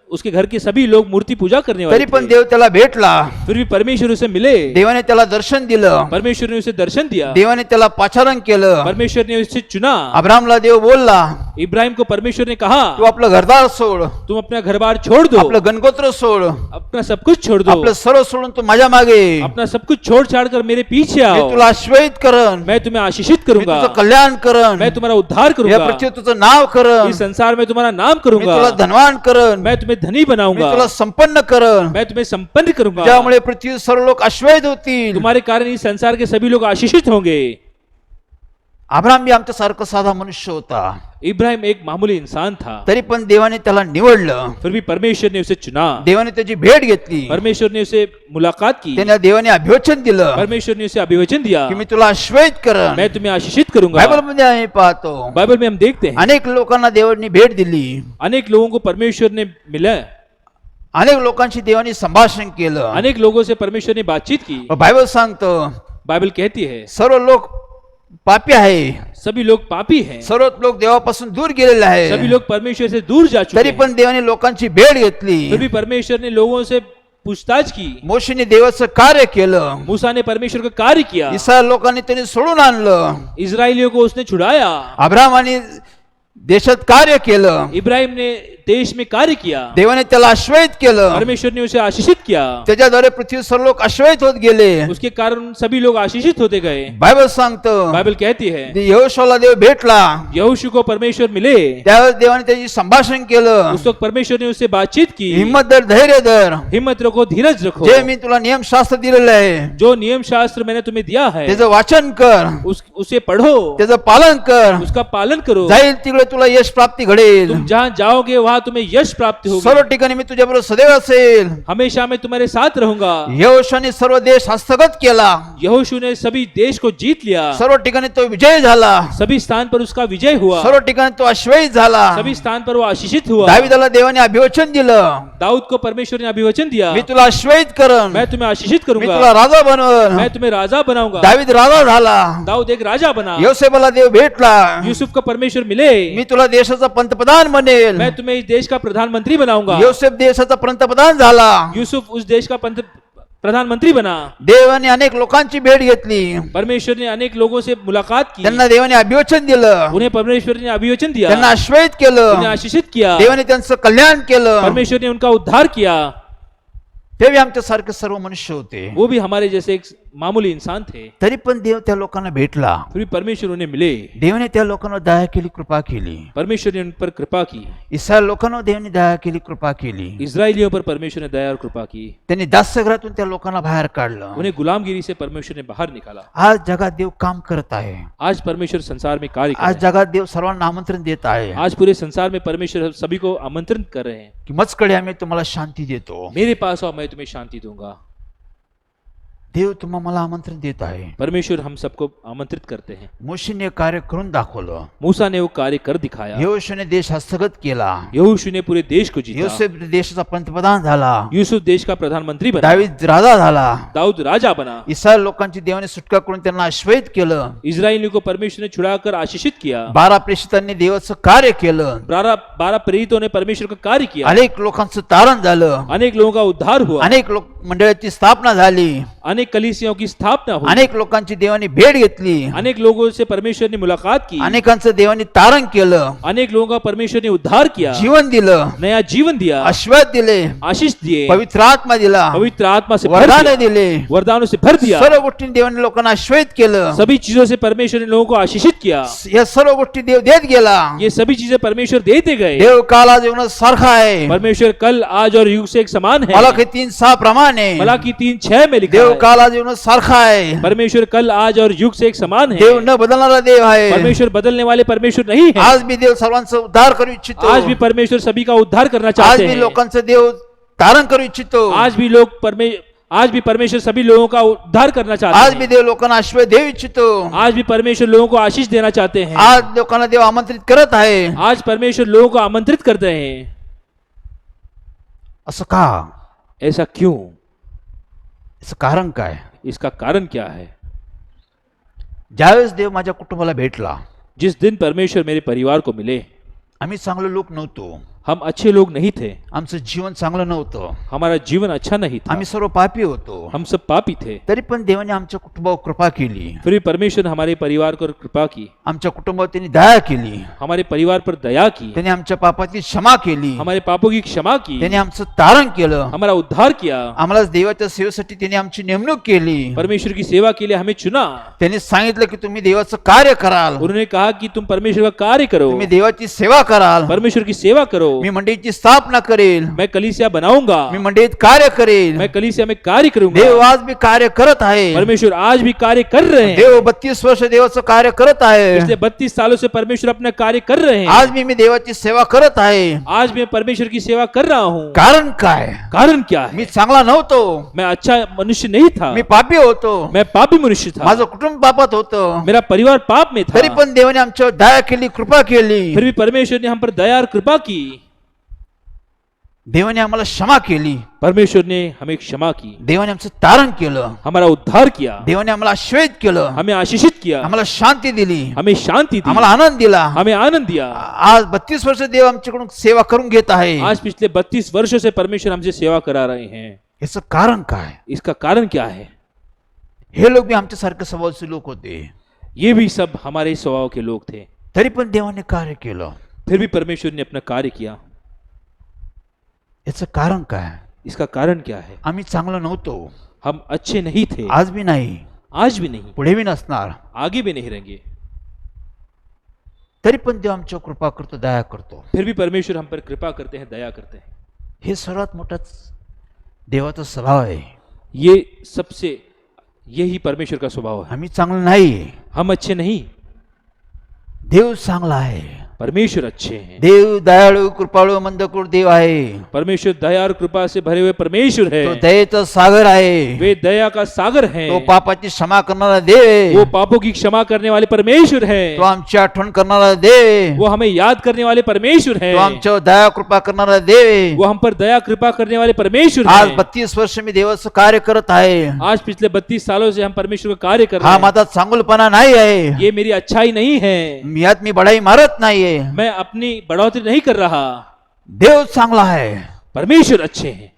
उसके घर के सभी लोग मूर्ति पूजा करने तरी वाले पण थे. देव त्याला भेटला. फिर भी परमेश्वर उसे मिले. देवाने त्याला दर्शन दिलं. परमेश्वर ने उसे दर्शन दिया. देवाने त्याला पाचारण केलं. परमेश्वर ने उसे चुना. अब्राहमला देव बोलला, इब्राहिम को परमेश्वर ने कहा, तू आपलं घरदार सोड, तुम अपना घर बार छोड़ दो, आपलं गणगोत्र सोड, अपना सब कुछ छोड़ दो, आपलं सर्व सोडून तू माझ्या मागे. अपना सब कुछ छोड़ छाड़ कर मेरे पीछे मी आओ. तुला आश्वस्त करन, मैं तुम्हें आशीषित मी करूंगा, तुझं कल्याण करन, मैं तुम्हारा उद्धार या करूंगा, पृथ्वीवर तुझं नाव करन, इस संसार में तुम्हारा नाम मी करूंगा, तुला धनवान करन, मैं तुम्हें धनी मी बनाऊंगा, तुला संपन्न करन. मैं तुम्हें संपन्न करूंगा. ज्यामुळे पृथ्वीवर सर्व लोक आश्वस्त होतील. तुम्हारे कारण इस संसार के सभी लोग आशीषित होंगे. अब्राहम बी आमच्यासारखा साधा मनुष्य होता. इब्राहिम एक मामूली इंसान था. तरी पण देवाने त्याला निवडलं. फिर भी परमेश्वर ने उसे चुना. देवाने त्याची भेट घेतली. परमेश्वर ने उसे मुलाकात की. त्याला देवाने अभिवचन दिलं परमेश्वर ने उसे अभिवचन दिया, की मी तुला आश्वस्त करन. मैं तुम्हें आशीषित करूंगा. बायबल मध्ये आम्ही पाहतो, बाइबल में हम देखते हैं अनेक लोकांना देवाने भेट दिली. अनेक लोगों को परमेश्वर ने मिला, अनेक लोकांशी देवाने संभाषण केलं. अनेक लोगों से परमेश्वर ने बातचीत की. बायबल सांगतो, बाइबल कहती है सर्व लोक पापी आहे. सभी लोग पापी हैं, सर्व लोक देवापासून दूर गेलेले सभी आहे. लोग परमेश्वर से दूर जा चुके तरी हैं. पण देवाने लोकांची भेट घेतली. फिर भी परमेश्वर ने लोगों से पूछताछ की। मोशेने देवाचं कार्य केलं. मूसा ने परमेश्वर का कार्य किया। इस्रायल लोकांनी त्यांनी सोडून आणलं. इजरायलियों को उसने छुड़ाया। अब्राहमाने देशात कार्य केलं. इब्राहिम ने देश में कार्य किया। देवाने त्याला आश्वस्त केलं. परमेश्वर ने उसे आशीषित किया। त्याच्याद्वारे पृथ्वी सर्व लोक आश्वस्त होत गेले. उसके कारण सभी लोग आशीषित होते गए। बायबल सांगतं बाइबल कहती है यहोशूला देव भेटला. यहोशू को परमेश्वर मिले। त्यावेळेस देवाने त्याची संभाषण केलं. उस वक्त परमेश्वर ने उससे बातचीत की। हिम्मत धर, धैर्य धर. हिम्मत रखो, धीरज रखो। जे मी तुला नियमशास्त्र दिलेलं आहे जो नियम शास्त्र मैंने तुम्हें दिया है त्याचं वाचन कर. उसे पढ़ो, त्याचं पालन कर. उसका पालन करो। जाईल तिकडे तुला यश प्राप्ती घडेल. तुम जहाँ जाओगे वहाँ तुम्हें यश प्राप्त होगी। सर्व ठिकाणी मी तुझ्याबरोबर सदैव असेल. हमेशा मैं तुम्हारे साथ रहूंगा। यहोशूने सर्व देश हस्तगत केला. यहोशू ने सभी देश को जीत लिया। सर्व ठिकाणी तो विजय झाला. सभी स्थान पर उसका विजय हुआ। सर्व ठिकाणी तो आश्वस्त झाला. सभी स्थान पर वो आशीषित हुआ। दाविदाला देवाने अभिवचन दिलं. दाऊद को परमेश्वर ने अभिवचन दिया, मी तुला आश्वस्त करन. मैं तुम्हें आशीषित मी तुला करूंगा, राजा बनवन. मैं तुम्हें राजा बनाऊंगा। दावीद राजा झाला. दाऊद एक राजा बना। योसेफला देव भेटला. यूसुफ को परमेश्वर मिले, मी तुला देशाचा पंतप्रधान बनेल. मैं तुम्हें इस देश का प्रधानमंत्री बनाऊंगा। योसेफ देशाचा पंतप्रधान झाला. यूसुफ उस देश का प्रधानमंत्री बना। देवाने अनेक लोकांची भेट घेतली. परमेश्वर ने अनेक लोगों से मुलाकात की। त्यांना देवाने अभिवचन दिलं. उन्हें परमेश्वर ने अभिवचन दिया, त्यांना आश्वस्त उन्हें केलं. आशीषित किया। देवाने त्यांचं कल्याण केलं. परमेश्वर ने उनका उद्धार किया। ते बी आमच्यासारखे सर्व मनुष्य होते. वो भी हमारे जैसे एक मामूली इंसान थे, तरी पण देव त्या लोकांना भेटला. फिर भी परमेश्वर उन्हें मिले। देवाने त्या लोकांना दया केली, कृपा केली. परमेश्वर ने उन पर कृपा की। इस्रायल लोकांना देवाने दया केली, कृपा केली. इस्राएलियों पर परमेश्वर ने दया और कृपा की। त्यांनी दास्यगृहातून त्या लोकांना बाहेर काढलं. उन्हें गुलामगिरी से परमेश्वर ने बाहर निकाला। आज जगात देव काम करत आहे. आज परमेश्वर संसार में कार्य कर आज रहे हैं। जगात देव सर्वांना आमंत्रण देत आहे आज पूरे संसार में परमेश्वर सभी को आमंत्रित कर रहे हैं, की मजकडे आम्ही तुम्हाला शांती देतो. मेरे पास आओ, मैं तुम्हें शांति दूंगा। देव तुम्हाला मला आमंत्रण देत आहे. परमेश्वर हम सबको आमंत्रित करते हैं। मोशेने कार्य करून दाखवलं. मूसा ने वो कार्य कर दिखाया। यहोशूने देश हस्तगत केला. यहोशू ने पूरे देश को जीता। योसेफ देशाचा पंतप्रधान झाला. यूसुफ देश का प्रधानमंत्री बना। दावीद राजा झाला. दाऊद राजा बना। इस्रायल लोकांची देवाने सुटका करून त्यांना आश्वस्त केलं. इस्राएलियों को परमेश्वर ने छुड़ाकर आशीषित किया। 12 प्रेषितांनी देवाचं कार्य केलं. 12 प्रेरितों ने परमेश्वर का कार्य किया। अनेक लोकांचं तारण झालं. अनेक लोगों का उद्धार हुआ। अनेक लोक मंडळाची स्थापना झाली. अनेक कलीसियों की स्थापना हुई। अनेक लोकांची देवाने भेट घेतली. अनेक लोगों से परमेश्वर ने मुलाकात की। अनेकांचं देवाने तारण केलं. अनेक लोगों का परमेश्वर ने उद्धार किया, जीवन दिलं. नया जीवन दिया, आशीर्वाद दिले. आशीष दिए, पवित्र आत्मा दिला. पवित्र आत्मा से भर वरदान दिया, दिले. वरदानों से भर दिया। सर्व गोष्टी देवाने लोकांना आश्वस्त केलं. सभी चीजों से परमेश्वर ने लोगों को आशीषित किया। या सर्व गोष्टी देव देत गेला. ये सभी चीजें परमेश्वर देते गए। देव काला जीवन सारखा आहे. परमेश्वर कल आज और युग से एक समान है। मलाकी 3:6 प्रमाणे मलाकी 3:6 में लिखा देव है, काला जीवन सारखा आहे. परमेश्वर कल आज और युग से एक समान है। देव न बदलणारा देव आहे. परमेश्वर बदलने वाले परमेश्वर नहीं है। आज भी देव सर्वांचा उद्धार करू इच्छितो. आज भी परमेश्वर सभी का उद्धार करना आज चाहते भी हैं। लोकांचं देव तारण करू इच्छितो. आज भी परमेश्वर सभी लोगों का उद्धार करना चाहते आज हैं। भी देव लोकांना आशीर्वाद देऊ इच्छितो. आज भी परमेश्वर लोगों को आशीष देना चाहते हैं। आज लोकांना देव आमंत्रित करत आहे. आज परमेश्वर लोगों को आमंत्रित करते हैं। असं का? ऐसा क्यों? याचं कारण काय? इसका कारण क्या है? ज्यावेळेस देव माझ्या कुटुंबाला भेटला, जिस दिन परमेश्वर मेरे परिवार को मिले, आम्ही चांगले लोक नव्हतो. हम अच्छे लोग नहीं थे, आमचं जीवन चांगलं नव्हतं. हमारा जीवन अच्छा नहीं था, आम्ही सर्व पापी होतो. हम सब पापी थे। तरी पण देवाने आमच्या कुटुंबावर कृपा केली. फिर भी परमेश्वर ने हमारे परिवार पर कृपा की, आमच्या कुटुंबावर त्यांनी दया केली. हमारे परिवार पर दया की, त्यांनी आमच्या पापाची क्षमा केली. हमारे पापों की क्षमा की, त्यांनी आमचं तारण केलं. हमारा उद्धार किया। आम्हाला देवाच्या सेवेसाठी त्यांनी आमची नेमणूक केली. परमेश्वर की सेवा के लिए हमें चुना। त्यांनी सांगितलं की तुम्ही देवाचं कार्य कराल. उन्होंने कहा कि तुम परमेश्वर का कार्य करो, तुम्ही देवाची सेवा कराल. परमेश्वर की सेवा करो। मी मंडळीची स्थापना करेल. मैं कलीसिया बनाऊंगा, मी मंडळीत कार्य करेल. मैं कलीसिया में कार्य करूंगा। देव आज भी कार्य करत आहे. परमेश्वर आज भी कार्य कर रहे हैं। देव 32 वर्ष देवाचं कार्य करत आहे. पिछले 32 सालों से परमेश्वर अपना कार्य कर रहे हैं। आज भी मी देवाची सेवा करत आहे. आज मैं परमेश्वर की सेवा कर रहा हूँ। कारण काय? कारण क्या है? मी चांगला नव्हतो. मैं अच्छा मनुष्य नहीं था, मी पापी होतो. मैं पापी मनुष्य था, माझं कुटुंब पापात होतं. मेरा परिवार पाप में था। तरी पण देवाने आमच्यावर दया केली, कृपा केली. फिर भी परमेश्वर ने हम पर दया और कृपा की। देवाने आम्हाला क्षमा केली. परमेश्वर ने हमें क्षमा की, देवाने आमचं तारण केलं. हमारा उद्धार किया, देवाने आम्हाला आश्वस्त केलं. हमें आशीषित किया, आम्हाला शांती दिली. हमें शांति दी, आम्हाला आनंद दिला. हमें आनंद दिया। आज 32 वर्ष देव आमच्याकडून सेवा करून घेत आहे. आज पिछले 32 वर्षों से परमेश्वर हमसे सेवा करा रहे हैं. याचं कारण काय? इसका कारण क्या है? हे लोक बी आमच्यासारखे स्वभावाचे लोक होते, ये भी सब हमारे स्वभाव के लोग थे, तरी पण देवाने कार्य केलं. फिर भी परमेश्वर ने अपना कार्य किया. याचं कारण काय? इसका कारण क्या है? आम्ही चांगलं नव्हतो, हम अच्छे नहीं थे, आज बी नाही, आज भी नहीं, पुढे बी नसणार, आगे भी नहीं रहेंगे. तरी पण देव आमच्यावर कृपा करतो, दया करतो. फिर भी परमेश्वर हम पर कृपा करते हैं, दया करते हैं. हे सर्वात मोठा देवाचा स्वभाव आहे. ये सबसे यही परमेश्वर का स्वभाव है. आम्ही चांगलं नाही, हम अच्छे नहीं, देव चांगला आहे. परमेश्वर अच्छे हैं. देव दयाळू कृपाळू मंदकृत देव आहे. परमेश्वर दया और कृपा से भरे हुए परमेश्वर है. तो दयेचा सागर आहे. वे दया का सागर है. तो पापाची क्षमा करणारा देव आहे. वो पापों की क्षमा करने वाले परमेश्वर है. तो आमची आठवण करणारा देव आहे. वो हमें याद करने वाले परमेश्वर है. तो आमच्यावर दया कृपा करणारा देव आहे. वो हम पर दया कृपा करने वाले परमेश्वर आज है. 32 वर्ष मी देवाचं कार्य करत आहे. आज पिछले 32 सालों से हम परमेश्वर का कार्य कर हा रहे हैं. माझा चांगुलपणा नाही आहे. ये मेरी अच्छाई नहीं है. यात मी बढाई मारत नाहीये. मैं अपनी बढ़ोतरी नहीं कर रहा. देव चांगला आहे. परमेश्वर अच्छे हैं.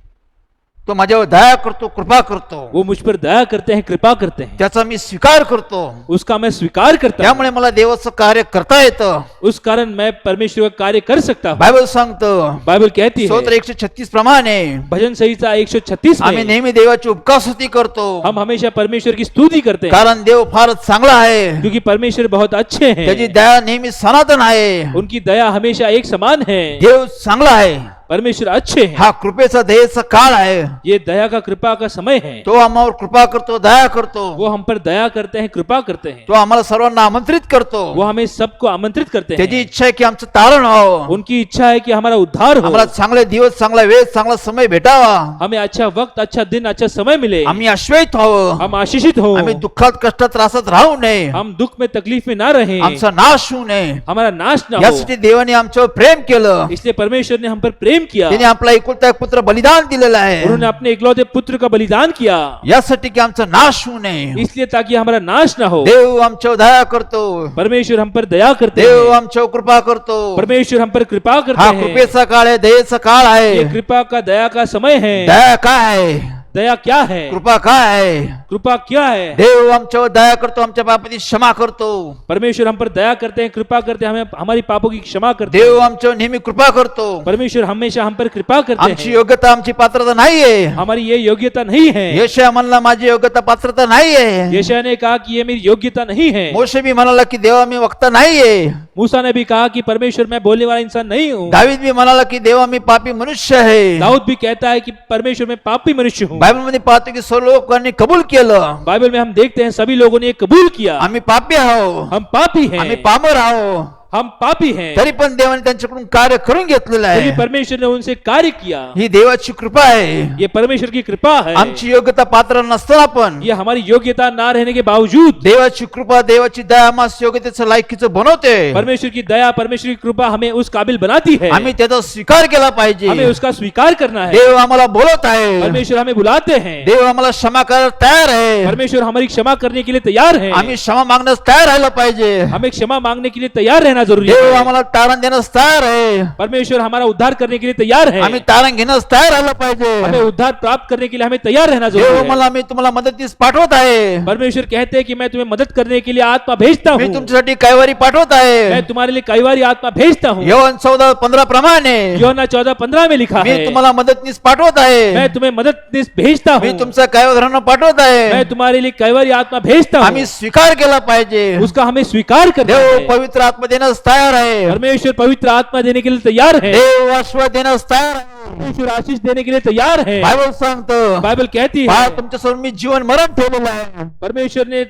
तो माझ्यावर दया करतो, कृपा करतो. वो मुझ पर दया करते हैं, कृपा करते हैं. त्याचा मी स्वीकार करतो. उसका मैं स्वीकार करता हूं. त्यामुळे मला देवाचं कार्य करता येतं. उस कारण मैं परमेश्वर का कार्य कर सकता हूं. बायबल सांगतो, बाइबल कहती स्तोत्र है 136 प्रमाणे भजन संहिता 136 आम्ही में नेहमी देवाची उपकासुती करतो, हम हमेशा परमेश्वर की स्तुति करते हैं, कारण देव फारच चांगला आहे. क्योंकि परमेश्वर बहुत अच्छे त्याची हैं. दया नेहमी सनातन आहे. उनकी दया हमेशा एक समान है. देव चांगला आहे. परमेश्वर अच्छे हैं. हा कृपेचा दयेचा काळ आहे. ये दया का कृपा का समय है. तो आम्हावर कृपा करतो, दया करतो. वो हम पर दया करते हैं, कृपा करते हैं. तो आम्हाला सर्वांना आमंत्रित करतो. वो हमें सबको आमंत्रित करते त्याची हैं. इच्छा आहे की आमचं तारण व्हावं. उनकी इच्छा है कि हमारा उद्धार हो. आम्हाला चांगले दिवस, चांगला वेळ, चांगला समय भेटावा. हमें अच्छा वक्त, अच्छा दिन, अच्छा समय मिले. आम्ही आश्वस्त व्हावं. हम आशीषित हो. आम्ही दुःखात, कष्टात, त्रासात राहू नये. हम दुख में, तकलीफ में ना रहे. आमचा नाश होऊ नये. हमारा नाश ना हो. यासाठी देवाने आमच्यावर प्रेम केलं. इसलिए परमेश्वर ने हम पर प्रेम किया. त्याने आपला एकुलता एक पुत्र बलिदान दिलेला आहे. उन्होंने अपने इकलौते पुत्र का बलिदान किया. यासाठी की आमचा नाश होऊ नये. इसलिए ताकि हमारा नाश ना हो. देव आमच्यावर दया करतो. परमेश्वर हम पर दया करते देव हैं. आमच्यावर कृपा करतो. परमेश्वर हम पर कृपा करते हा हैं. कृपेचा काळ आहे, दयेचा काळ आहे. ये कृपा का, दया का समय है. दया काय आहे? दया क्या है? कृपा काय आहे? कृपा क्या है? देव आमच्यावर दया करतो, आमच्या पापाची क्षमा करतो. परमेश्वर हम पर दया करते हैं, कृपा करते हैं, हमें हमारी पापों की क्षमा करते हैं. देव आमच्यावर नेहमी कृपा करतो. परमेश्वर हमेशा हम पर कृपा करते आमची हैं. योग्यता, आमची पात्रता नाहीये. हमारी ये योग्यता नहीं है. यशया म्हणला माझी योग्यता पात्रता नाहीये. यशाया ने कहा कि ये मेरी योग्यता नहीं है. मोशे बी म्हणाला की देवा मी वक्ता नाहीये. मूसा ने भी कहा कि परमेश्वर मैं बोलने वाला इंसान नहीं हूँ. दावीद भी म्हणाला की देवा मी पापी मनुष्य आहे. दाऊद भी कहता है कि परमेश्वर मैं पापी मनुष्य हूँ. बायबल मध्ये पाहतो की सर्व लोकांनी कबूल केलं. बाइबल में हम देखते हैं सभी लोगों ने ये कबूल किया. आम्ही पापी आहोत, हम पापी हैं. आम्ही पामर आहोत. हम पापी हैं. तरी पण देवाने त्यांच्याकडून कार्य करून घेतलेलं फिर भी आहे. परमेश्वर ने उनसे कार्य किया. ही देवाची कृपा आहे. ये परमेश्वर की कृपा है. आमची योग्यता पात्र नसताना पण ये हमारी योग्यता ना रहने के बावजूद देवाची कृपा, देवाची दया आम्हास योग्यतेचं लायकीचं बनवते. परमेश्वर की दया, परमेश्वर की कृपा हमें उस काबिल बनाती है. आम्ही त्याचा स्वीकार केला पाहिजे. हमें उसका स्वीकार करना है. देव आम्हाला बोलत आहे. परमेश्वर हमें बुलाते हैं. देव आम्हाला क्षमा करायला तयार आहे. परमेश्वर हमारी क्षमा करने के लिए तैयार है. आम्ही क्षमा मागण्यास तयार राहिलं पाहिजे. हमें क्षमा मांगने के लिए तैयार रहना जरूरी देव है. आम्हाला तारण देण्यास तयार आहे. परमेश्वर हमारा उद्धार करने के लिए तैयार है. आम्ही तारण घेण्यास तयार राहिलं पाहिजे. हमें उद्धार प्राप्त करने के लिए हमें तैयार रहना देव जरूरी है. मला मी तुम्हाला मदतीस पाठवत आहे. परमेश्वर कहते हैं कि मैं तुम्हें मदद करने के लिए आत्मा भेजता मी हूँ. तुमच्यासाठी कैवारी पाठवत आहे. मैं तुम्हारे लिए कई बार आत्मा भेजता हूँ. योहान 14:15 प्रमाणे योना 14:15 में लिखा मी है, तुम्हाला मदतनीस पाठवत आहे. मैं तुम्हें मदद भेजता मी हूँ. तुमचा कैवारांना पाठवत आहे. मैं तुम्हारे लिए कई बार आत्मा भेजता आम्ही हूँ. स्वीकार केला पाहिजे. उसका हमें स्वीकार करना देव है. पवित्र आत्मा देण्यास तयार आहे. परमेश्वर पवित्र आत्मा देने के लिए तैयार है. देव आशीर्वाद देण्यास तयार आहे. परमेश्वर आशीष देने के लिए तैयार है. बायबल सांगतो बाइबल कहती पहा है तुमच्या समोर मी जीवन मरण ठेवलेलं आहे. परमेश्वर ने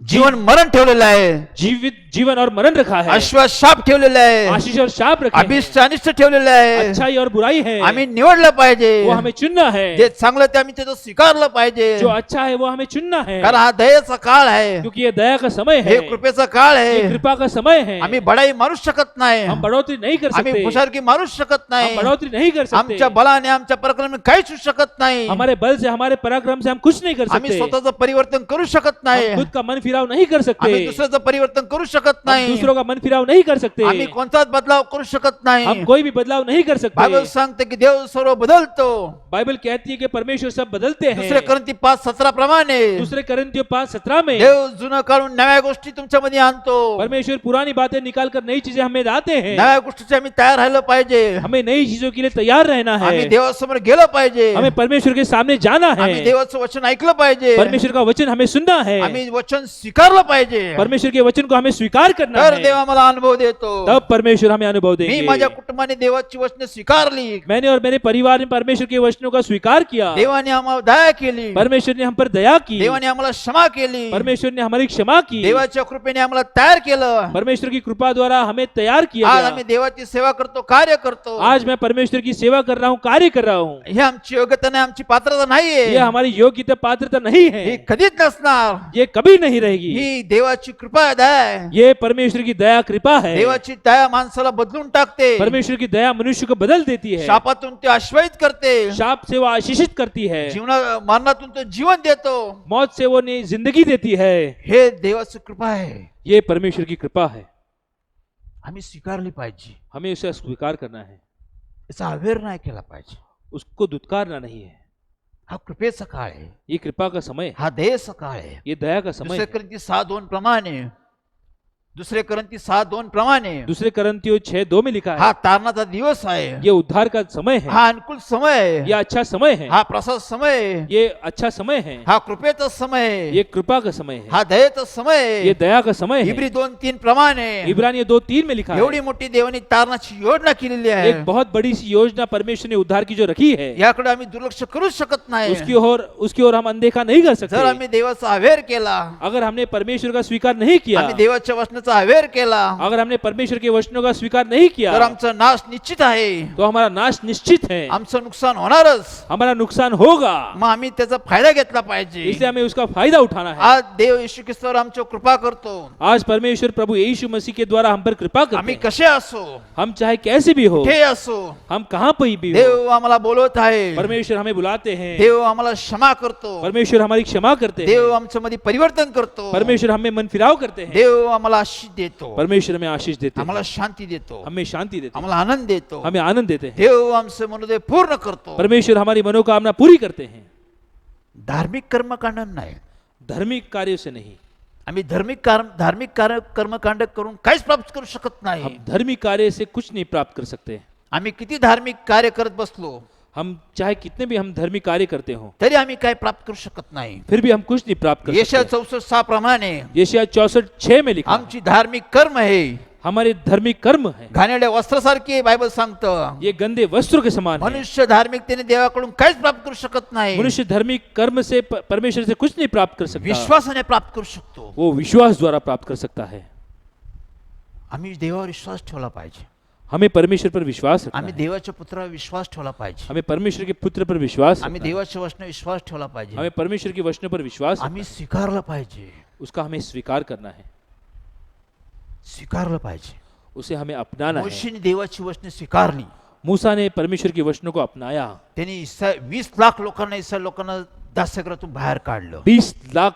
जीवन मरण ठेवलेलं आहे. जीवन और मरण रखा है. आशीर्वाद शाप ठेवलेला आहे. आशीष और शाप रखे हैं. अभिष्ट अनिष्ट ठेवलेलं आहे. अच्छाई और बुराई है. आम्ही निवडलं पाहिजे. वो हमें चुनना है. जे चांगलं ते आम्ही त्याचं स्वीकारलं पाहिजे. जो अच्छा है वो हमें चुनना है. कारण हा दयेचा काळ आहे. क्योंकि ये दया का समय हे है. कृपेचा काळ ये आहे. कृपा का समय है. आम्ही बडाई मारू शकत नाही. हम बढ़ोतरी नहीं कर आम्ही सकते. हुशारकी मारू शकत हम नाही. बढ़ोतरी नहीं कर सकते. आमच्या बलाने आमच्या पराक्रमाने काहीच होऊ शकत नाही. हमारे बल से, हमारे पराक्रम से हम कुछ नहीं कर आम्ही सकते. स्वतःचं परिवर्तन करू शकत हम नाही. खुद का मन फिराव नहीं कर सकते. आम्ही दुसऱ्याचं परिवर्तन करू शकत शकत हम नाही, दूसरों का मन फिराव नहीं कर सकते, आम्ही कोणताच बदलाव करू शकत नाही. हम कोई भी बदलाव नहीं कर सकते. बायबल सांगते की देव सर्व बदलतो. बाइबल कहती है कि परमेश्वर सब बदलते हैं. दुसरे करंती 5:17 प्रमाणे दूसरे करंतियों 5:17 में देव जुनं काढून नव्या गोष्टी तुमच्यामध्ये आणतो. परमेश्वर पुरानी बातें निकाल कर नई चीजें हमें लाते हैं. नव्या गोष्टीचे आम्ही तयार राहिलं पाहिजे. हमें नई चीजों के लिए तैयार रहना आम्ही है. देवासमोर गेलं पाहिजे. हमें परमेश्वर के सामने जाना आम्ही है. देवाचं वचन ऐकलं पाहिजे. परमेश्वर का वचन हमें सुनना है. आम्ही वचन स्वीकारलं पाहिजे. परमेश्वर के वचन को हमें स्वीकार करना तर है. देव आम्हाला अनुभव देतो. तब परमेश्वर हमें अनुभव मी देंगे. माझ्या कुटुंबाने देवाची वचने स्वीकारली. मैंने और मेरे परिवार ने परमेश्वर के वचनों का स्वीकार किया. देवाने आम्हाला दया केली. परमेश्वर ने हम पर दया की. देवाने आम्हाला क्षमा केली. परमेश्वर ने हमारी क्षमा की. देवाच्या कृपेने आम्हाला तयार केलं. परमेश्वर की कृपा द्वारा हमें तैयार किया आज गया. आम्ही देवाची सेवा करतो, कार्य करतो. आज मैं परमेश्वर की सेवा कर रहा हूँ, कार्य कर रहा हूँ. हे आमची योग्यता नाही, आमची पात्रता नाहीये. ये हमारी योग्यता पात्रता नहीं ही है. कधीच नसणार. ये कभी नहीं रहेगी. ही देवाची कृपा दया आहे. ये परमेश्वर की दया कृपा है. देवाची दया माणसाला बदलून टाकते. परमेश्वर की दया मनुष्य को बदल देती है. शापातून ते आश्वासित करते. शाप से वो आशीषित करती है. जीवना मरणातून तो जीवन देतो. मौत से वो ने जिंदगी देती है. हे देवाची कृपा आहे. ये परमेश्वर की कृपा है. आम्ही स्वीकारली पाहिजे. हमें उसे स्वीकार करना है. याचा अवेअर नाही केला पाहिजे. उसको दुत्कारना नहीं है. हा कृपेचा काळ आहे. ये कृपा का समय है. हा दयेचा काळ आहे. ये दया का समय दुसरे है. करंती 6:2 प्रमाणे दुसरे करंती 6:2 प्रमाणे दूसरे करंतियों 6:2 में लिखा है हा तारणाचा दिवस आहे. ये उद्धार का समय है. हा अनुकूल समय आहे. ये अच्छा समय है. हा प्रसाद समय आहे. ये अच्छा समय है. हा कृपेचा समय आहे. ये कृपा का समय है. हा दयेचा समय आहे. ये दया का समय है. इब्री 2:3 प्रमाणे इब्रानियों 2:3 में लिखा है एवढी मोठी देवानी तारणाची योजना केलेली आहे. एक बहुत बड़ी सी योजना परमेश्वर ने उद्धार की जो रखी है, याकडे आम्ही दुर्लक्ष करू शकत नाही. उसकी ओर हम अनदेखा नहीं कर जर सकते. आम्ही देवाचा अवेअर केला, अगर हमने परमेश्वर का स्वीकार नहीं किया, आम्ही देवाच्या वचनाचा अवेअर केला, अगर हमने परमेश्वर के वचनों का स्वीकार नहीं तर किया, आमचा नाश निश्चित आहे. तो हमारा नाश निश्चित है. आमचं नुकसान होणारच. हमारा नुकसान होगा. मग आम्ही त्याचा फायदा घेतला पाहिजे. इसलिए हमें उसका फायदा उठाना है. आज देव येशू ख्रिस्तावर आमच्यावर कृपा करतो. आज परमेश्वर प्रभु यीशु मसीह के द्वारा हम पर कृपा करते आम्ही हैं. कसे असो, हम चाहे कैसे भी हो, कुठे असो, हम कहाँ पर भी हो, देव आम्हाला बोलवत आहे. परमेश्वर हमें बुलाते हैं. देव आम्हाला क्षमा करतो. परमेश्वर हमारी क्षमा करते देव हैं. आमच्या मध्ये परिवर्तन करतो. परमेश्वर हमें मन फिराव करते हैं. देव आम्हाला आशीष देतो. परमेश्वर हमें आशीष देते हैं. आम्हाला शांती देतो. हमें शांति देते हैं. आम्हाला आनंद देतो. हमें आनंद देते हैं. देव आमचे मनोदय पूर्ण करतो. परमेश्वर हमारी मनोकामना पूरी करते हैं. धार्मिक कर्मकांड नाही. धार्मिक कार्यों से नहीं. आम्ही धार्मिक कर्मकांड करून काहीच प्राप्त करू शकत नाही. हम धार्मिक कार्य से कुछ नहीं प्राप्त कर सकते. आम्ही किती धार्मिक कार्य करत बसलो हम चाहे कितने भी हम धार्मिक कार्य करते हो, तरी आम्ही काय प्राप्त करू शकत नाही. फिर भी हम कुछ नहीं प्राप्त कर यशाया सकते. 64:6 प्रमाणे यशायाह 64:6 में लिखा है, आमची धार्मिक कर्म आहे. हमारे धार्मिक कर्म है. घाणेरड्या वस्त्रासारखी बायबल सांगतं. ये गंदे वस्त्रों के समान है. मनुष्य धार्मिकतेने देवाकडून काहीच प्राप्त करू शकत नाही. मनुष्य धार्मिक कर्म से परमेश्वर से कुछ नहीं प्राप्त कर सकता. विश्वासाने प्राप्त करू शकतो. वो विश्वास द्वारा प्राप्त कर सकता है. आम्ही देवावर विश्वास ठेवला पाहिजे. हमें परमेश्वर पर विश्वास रखना आम्ही है. देवाच्या पुत्रावर विश्वास ठेवला पाहिजे. हमें परमेश्वर के पुत्र पर विश्वास आम्ही रखना है. देवाच्या वचनावर विश्वास ठेवला पाहिजे. हमें परमेश्वर के वचनों पर विश्वास रखना आम्ही स्वीकारला पाहिजे. है. उसका हमें स्वीकार करना है. स्वीकारलं पाहिजे. उसे हमें अपनाना है. मोशेने देवाची वचने स्वीकारली. मूसा ने परमेश्वर के वचनों को अपनाया. त्यांनी 20 लाख लोकांना इस्रायल लोकांना दास्यगृहातून बाहेर काढलं. 20 लाख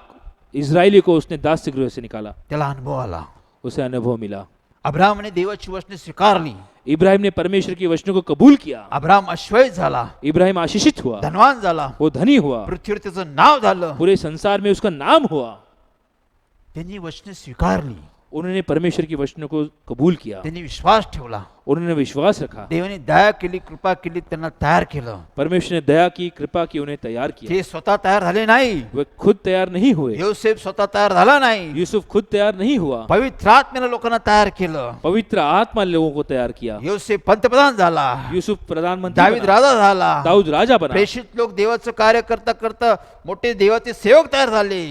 इजरायली को उसने दास्य गृह से निकाला. त्याला अनुभव आला. उसे अनुभव मिला. अब्राहमने देवाची वचने स्वीकारली. इब्राहिम ने परमेश्वर के वचनों को कबूल किया. अब्राहम अश्वयी झाला. इब्राहिम आशीषित हुआ. धनवान झाला. वो धनी हुआ. पृथ्वीवर त्याचं नाव झालं. पूरे संसार में उसका नाम हुआ. त्यांनी वचने स्वीकारली. उन्होंने परमेश्वर के वचनों को कबूल किया. त्यांनी विश्वास ठेवला. उन्होंने विश्वास रखा. देवाने दया केली, कृपा केली, त्यांना तयार केलं. परमेश्वर ने दया की, कृपा की, उन्हें तैयार किया. ते स्वतः तयार झाले नाही. वे खुद तैयार नहीं हुए. योसेफ स्वतः तयार झाला नाही. यूसुफ खुद तैयार नहीं हुआ. पवित्र आत्म्याने लोकांना तयार केलं. पवित्र आत्मा ने लोगों को तैयार किया. योसेफ पंतप्रधान झाला. यूसुफ प्रधानमंत्री दावीद बना. राजा झाला. दाऊद राजा बना. प्रेषित लोक देवाचं कार्य करता करता मोठे देवाचे सेवक तयार झाले.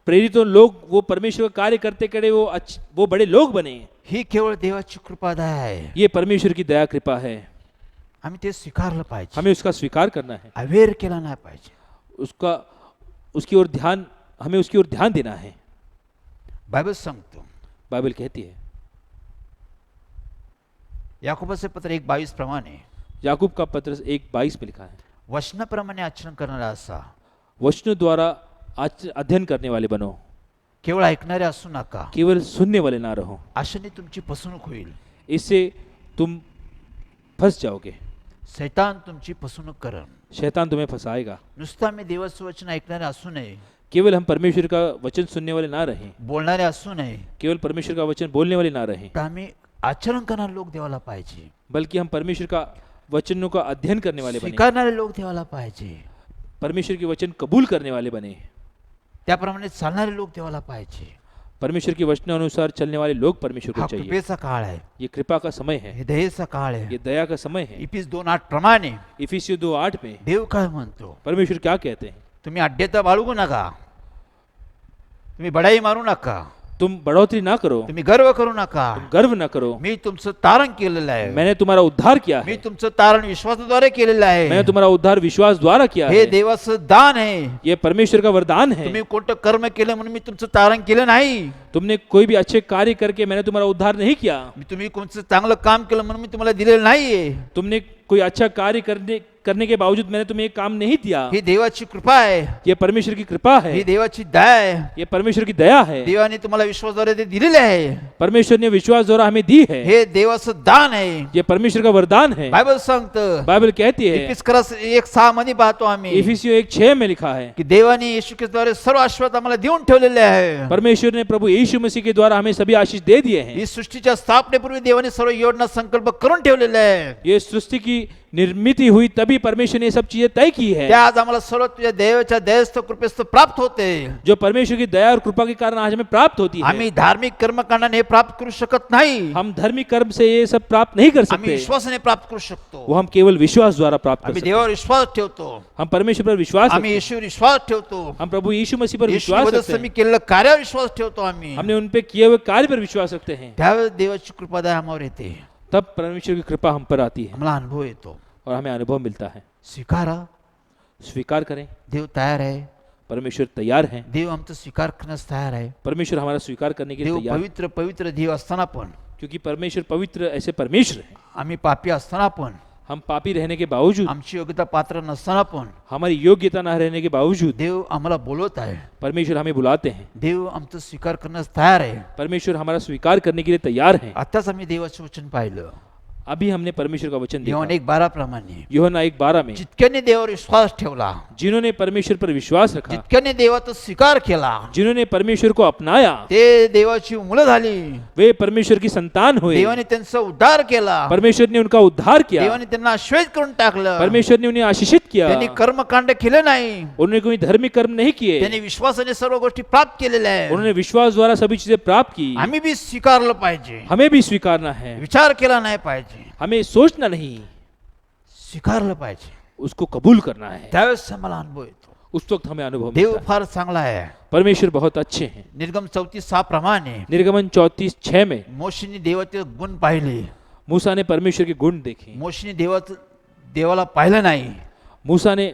प्रेरित लोग वो परमेश्वर का कार्य करते करे वो बड़े लोग बने. ही केवळ देवाची कृपा दया आहे. ये परमेश्वर की दया कृपा है. आम्ही ते स्वीकारलं पाहिजे. हमें उसका स्वीकार करना है. अवेअर केला नाही पाहिजे. उसकी ओर ध्यान, हमें उसकी ओर ध्यान देना है. बायबल सांगतो, बाइबल कहती है, याकोबाचे पत्र 1:22 प्रमाणे याकूब का पत्र 1:22 में लिखा है, वचनाप्रमाणे आचरण करणारा असा वचनों द्वारा अध्ययन करने वाले बनो. केवळ ऐकणारे असू नका, केवल सुनने वाले ना रहो, अशाने तुमची फसवणूक होईल. इससे तुम फंस जाओगे, सैतान तुमची फसवणूक करण. शैतान तुम्हें फंसाएगा. नुसतं आम्ही देवाचं वचन ऐकणारे असू नये, केवल हम परमेश्वर का वचन सुनने वाले ना रहें, बोलणारे असू नये, केवल परमेश्वर का वचन बोलने वाले ना रहें, तर आम्ही आचरण करणारे लोक देवाला पाहिजे, बल्कि हम परमेश्वर का वचनों का अध्ययन करने वाले बने, स्वीकारणारे लोक देवाला पाहिजे, परमेश्वर के वचन कबूल करने वाले बने, त्याप्रमाणे चालणारे लोक देवाला पाहिजे. परमेश्वर के वचनानुसार चलने वाले लोग परमेश्वर हा को चाहिए. कृपेचा काळ आहे, ये कृपा का समय है, हे दयेचा काळ ये आहे. दया का समय है. इफिस 2:8 प्रमाणे इफिसियों 2:8 में देव काय म्हणतो, परमेश्वर क्या कहते हैं? तुम्ही अड्डेता बाळगू नका, तुम्ही बडाई मारू नका, तुम बढ़ोतरी ना करो, तुम्ही गर्व करू नका, तुम गर्व ना करो, मी तुमचं तारण केलेलं आहे, मैंने तुम्हारा उद्धार किया मी है, तुमचं तारण विश्वासाद्वारे केलेलं मैंने आहे. तुम्हारा उद्धार विश्वास द्वारा किया हे है. देवाचं दान आहे. ये परमेश्वर का वरदान है. तुम्ही कोणतं कर्म केलं म्हणून मी तुमचं तारण केलं नाही, तुमने कोई भी अच्छे कार्य करके मैंने तुम्हारा उद्धार नहीं किया. मी तुम्ही कोणतं चांगलं काम केलं म्हणून मी तुम्हाला दिलेलं नाहीये. तुमने कोई अच्छा कार्य करने के बावजूद मैंने तुम्हें एक काम नहीं दिया. ही देवाची कृपा आहे, ये परमेश्वर की कृपा है, ही देवाची दया आहे. ये परमेश्वर की दया है. देवाने तुम्हाला विश्वासाद्वारे ते दिलेले आहे. परमेश्वर ने विश्वास द्वारा हमें दी है. हे देवाचं दान आहे. ये परमेश्वर का वरदान है. बायबल सांगतं, बाइबल कहती है, इफिसकरस 1:6 मध्ये पाहतो आम्ही इफिसियों 1:6 में लिखा है, की देवाने येशू ख्रिस्ताद्वारे सर्व आशीर्वाद आम्हाला देऊन ठेवलेले आहे. परमेश्वर ने प्रभु यीशु मसीह के द्वारा हमें सभी आशीष दे दिए हैं. ही सृष्टीच्या स्थापनेपूर्वी देवाने सर्व योजना संकल्प करून ठेवलेले आहे. ये सृष्टि की निर्मिती हुई तभी परमेश्वर ने ये सब चीजें तय की है. त्या आज आम्हाला सर्व तुझ्या देवाच्या दयस्थ कृपेस्थ प्राप्त होते. जो परमेश्वर की दया और कृपा के कारण आज हमें प्राप्त होती है. आम्ही धार्मिक कर्मकांडाने हे प्राप्त करू शकत नाही, हम धार्मिक कर्म से ये सब प्राप्त नहीं कर आम्ही सकते. विश्वासाने प्राप्त करू शकतो. वो हम केवल विश्वास द्वारा प्राप्त कर आम्ही सकते हैं. देवावर विश्वास ठेवतो, हम परमेश्वर पर विश्वास आम्ही रखते हैं. येशूवर विश्वास ठेवतो, हम प्रभु यीशु मसीह पर येशू विश्वास रखते वदस्थ मी हैं. केलेलं कार्यावर विश्वास ठेवतो. आम्ही हमने उन पे किए हुए कार्य पर विश्वास रखते हैं. त्यावेळेस देवाची कृपा दया आम्हावर येते, तब परमेश्वर की कृपा हम पर आती है आम्हाला अनुभव येतो. और हमें अनुभव मिलता है. स्वीकारा, स्वीकार करें, देव तयार आहे, परमेश्वर तैयार है. देव आमचा स्वीकार करण्यास तयार आहे. परमेश्वर हमारा स्वीकार करने के लिए देव तैयार है. पवित्र पवित्र देव असताना पण, क्योंकि परमेश्वर पवित्र ऐसे परमेश्वर है. आम्ही पापी असताना पण, हम पापी रहने के बावजूद, आमची योग्यता पात्र नसताना पण हमारी योग्यता न रहने के बावजूद देव आम्हाला बोलवत आहे. परमेश्वर हमें बुलाते हैं. देव आमचा स्वीकार करण्यास तयार आहे. परमेश्वर हमारा स्वीकार करने के लिए तैयार है. आताच आम्ही देवाचं वचन पाहिलं, अभी हमने परमेश्वर का वचन यूहन्ना देखा. 1:12 प्रमाणे यूहन्ना 1:12 में जितक्याने देवावर विश्वास ठेवला, जिन्होंने परमेश्वर पर विश्वास रखा, जितक्याने देवाचा स्वीकार केला, जिन्होंने परमेश्वर को अपनाया, ते देवाची मुलं झाली. वे परमेश्वर की संतान हुए. देवाने त्यांचा उद्धार केला, परमेश्वर ने उनका उद्धार किया. देवाने त्यांना आश्वस्त करून टाकलं. परमेश्वर ने उन्हें आशीषित किया. त्यांनी कर्मकांड केले नाही, उन्होंने कोई धार्मिक कर्म नहीं किए. त्यांनी विश्वासाने सर्व गोष्टी प्राप्त केलेल्या आहेत. उन्होंने विश्वास द्वारा सभी चीजें प्राप्त की. आम्ही बी स्वीकारलं पाहिजे, हमें भी स्वीकारना है. विचार केला नाही पाहिजे, हमें सोचना नहीं, स्वीकारलं पाहिजे. उसको कबूल करना है. त्यावेळेस आम्हाला अनुभव येतो. उस वक्त हमें अनुभव देव मिलता है. फार चांगला आहे. परमेश्वर बहुत अच्छे हैं. निर्गम 34:6 प्रमाणे निर्गमन 34:6 में मोशेने देवाचे गुण पाहिले. मूसा ने परमेश्वर के गुण देखे. मोशेने देवाला पाहिलं नाही, मूसा ने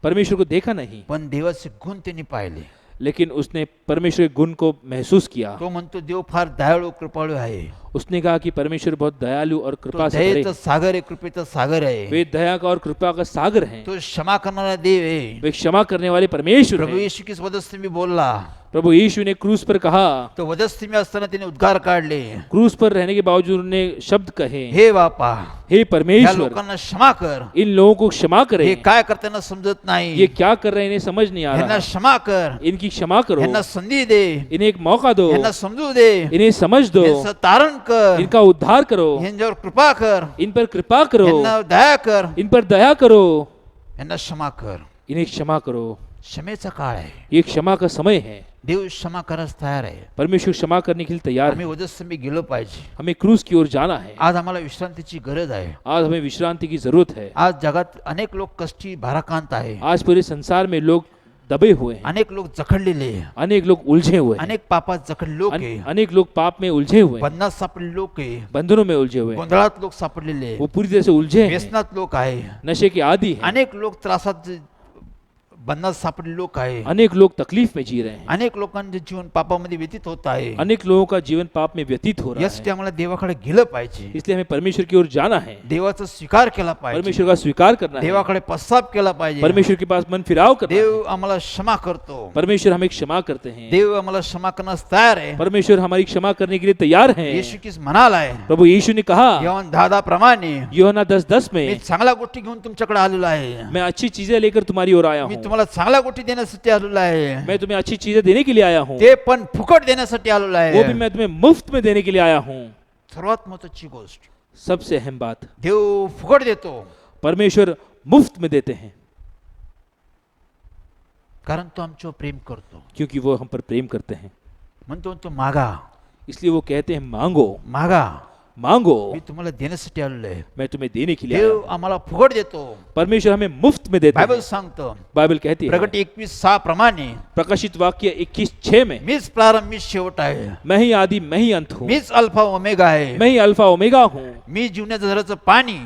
परमेश्वर को देखा नहीं, पण देवाचे गुण त्यांनी पाहिले. लेकिन उसने परमेश्वर के गुण को महसूस किया. तो म्हणतो देव फार दयाळू कृपाळू आहे. उसने कहा कि परमेश्वर बहुत दयालु और तो कृपा से भरे दयेचा हैं. सागर आहे, कृपेचा सागर आहे. वे दया का और कृपा का सागर हैं. तो क्षमा करणारा देव आहे. वे क्षमा करने वाले परमेश्वर प्रभू हैं. येशू ख्रिस्त वधस्तु मी बोलला, प्रभु यीशु ने क्रूस पर कहा, तो वधस्तु मी असताना त्याने उद्गार काढले, क्रूस पर रहने के बावजूद उन्होंने शब्द कहे, हे बापा, हे या परमेश्वर, लोकांना क्षमा कर, इन लोगों को क्षमा हे करें. काय करताना समजत नाही, ये क्या कर रहे हैं इन्हें समझ नहीं आ यांना रहा. क्षमा कर, इनकी क्षमा करो, यांना संधी दे, इन्हें एक मौका दो, यांना समजू दे, इन्हें समझ दो, यांचं तारण कर, इनका उद्धार करो, यांच्यावर कृपा कर, इन पर कृपा करो, यांना दया कर, इन पर दया करो, यांना क्षमा कर. इन्हें क्षमा करो. क्षमेचा काळ आहे. ये क्षमा का समय है. देव क्षमा करायला तयार आहे. परमेश्वर क्षमा करने के लिए तैयार आम्ही है. वधस्तंभी गेलो पाहिजे. हमें क्रूस की ओर जाना है. आज आम्हाला विश्रांतीची गरज आहे. आज हमें विश्रांति की जरूरत है. आज जगात अनेक लोक कष्टी भाराक्रांत आहे. आज पूरे संसार में लोग दबे हुए हैं. अनेक लोक जखडलेले, अनेक लोग उलझे हुए हैं. अनेक पापात जखडले लोक आहे, अनेक लोग पाप में उलझे हुए हैं. बंधनात सापडलेले लोक आहे, बंधनों में उलझे हुए हैं. गोंधळात लोक सापडलेले, वो पूरी तरह से उलझे हैं. व्यसनात लोक आहे, नशे के आदी हैं. अनेक लोक त्रासात बंधनात सापडलेले लोक आहे. अनेक लोग तकलीफ में जी रहे हैं, अनेक लोकांचे जीवन पापामध्ये व्यतीत होत आहे. अनेक लोगों का जीवन पाप में व्यतीत हो रहा यासाठी है। आम्हाला देवाकडे गेलं पाहिजे. इसलिए हमें परमेश्वर की ओर जाना है, देवाचा स्वीकार केला पाहिजे. परमेश्वर का स्वीकार करना है, देवाकडे पश्चाताप केला पाहिजे. परमेश्वर के पास मन फिराव करना है। देव आम्हाला क्षमा करतो. परमेश्वर हमें क्षमा करते हैं, देव आम्हाला क्षमा करण्यास तयार आहे. परमेश्वर हमारी क्षमा करने के लिए तैयार है। येशू ख्रिस्त म्हणालाय प्रभु यीशु ने कहा योहान 10:10 प्रमाणे यूहन्ना 10:10 मी में, चांगल्या गोष्टी घेऊन तुमच्याकडे आलेलो आहे. मैं अच्छी चीजें लेकर तुम्हारी ओर आया मी हूँ, तुम्हाला चांगल्या गोष्टी देण्यासाठी आलेलो आहे. मैं तुम्हें अच्छी चीजें देने के लिए आया हूँ, ते पण फुकट देण्यासाठी आलेलो आहे. वो भी मैं तुम्हें मुफ्त में देने के लिए आया हूँ। सर्वात महत्वाची गोष्ट, सबसे अहम बात, देव फुकट देतो परमेश्वर मुफ्त में देते हैं, कारण तो आमच्यावर प्रेम करतो. क्योंकि वो हम पर प्रेम करते हैं। म्हणतो मागा इसलिए वो कहते हैं मांगो मागा, मांगो, मी तुम्हाला देण्यासाठी आलेलो आहे. मैं तुम्हें देने के लिए आया देव हूँ। आम्हाला फुकट देतो. परमेश्वर हमें मुफ्त में देते बायबल हैं। सांगतो बाइबल कहती है, प्रगट 21:6 प्रमाणे प्रकाशित वाक्य 21:6 में, मीच प्रारंभ मीच शेवट आहे. मैं ही आदि मैं ही अंत हूँ, मीच अल्फा ओमेगा आहे. मैं ही अल्फा ओमेगा हूँ, मी जीवनाच्या झऱ्याचं पाणी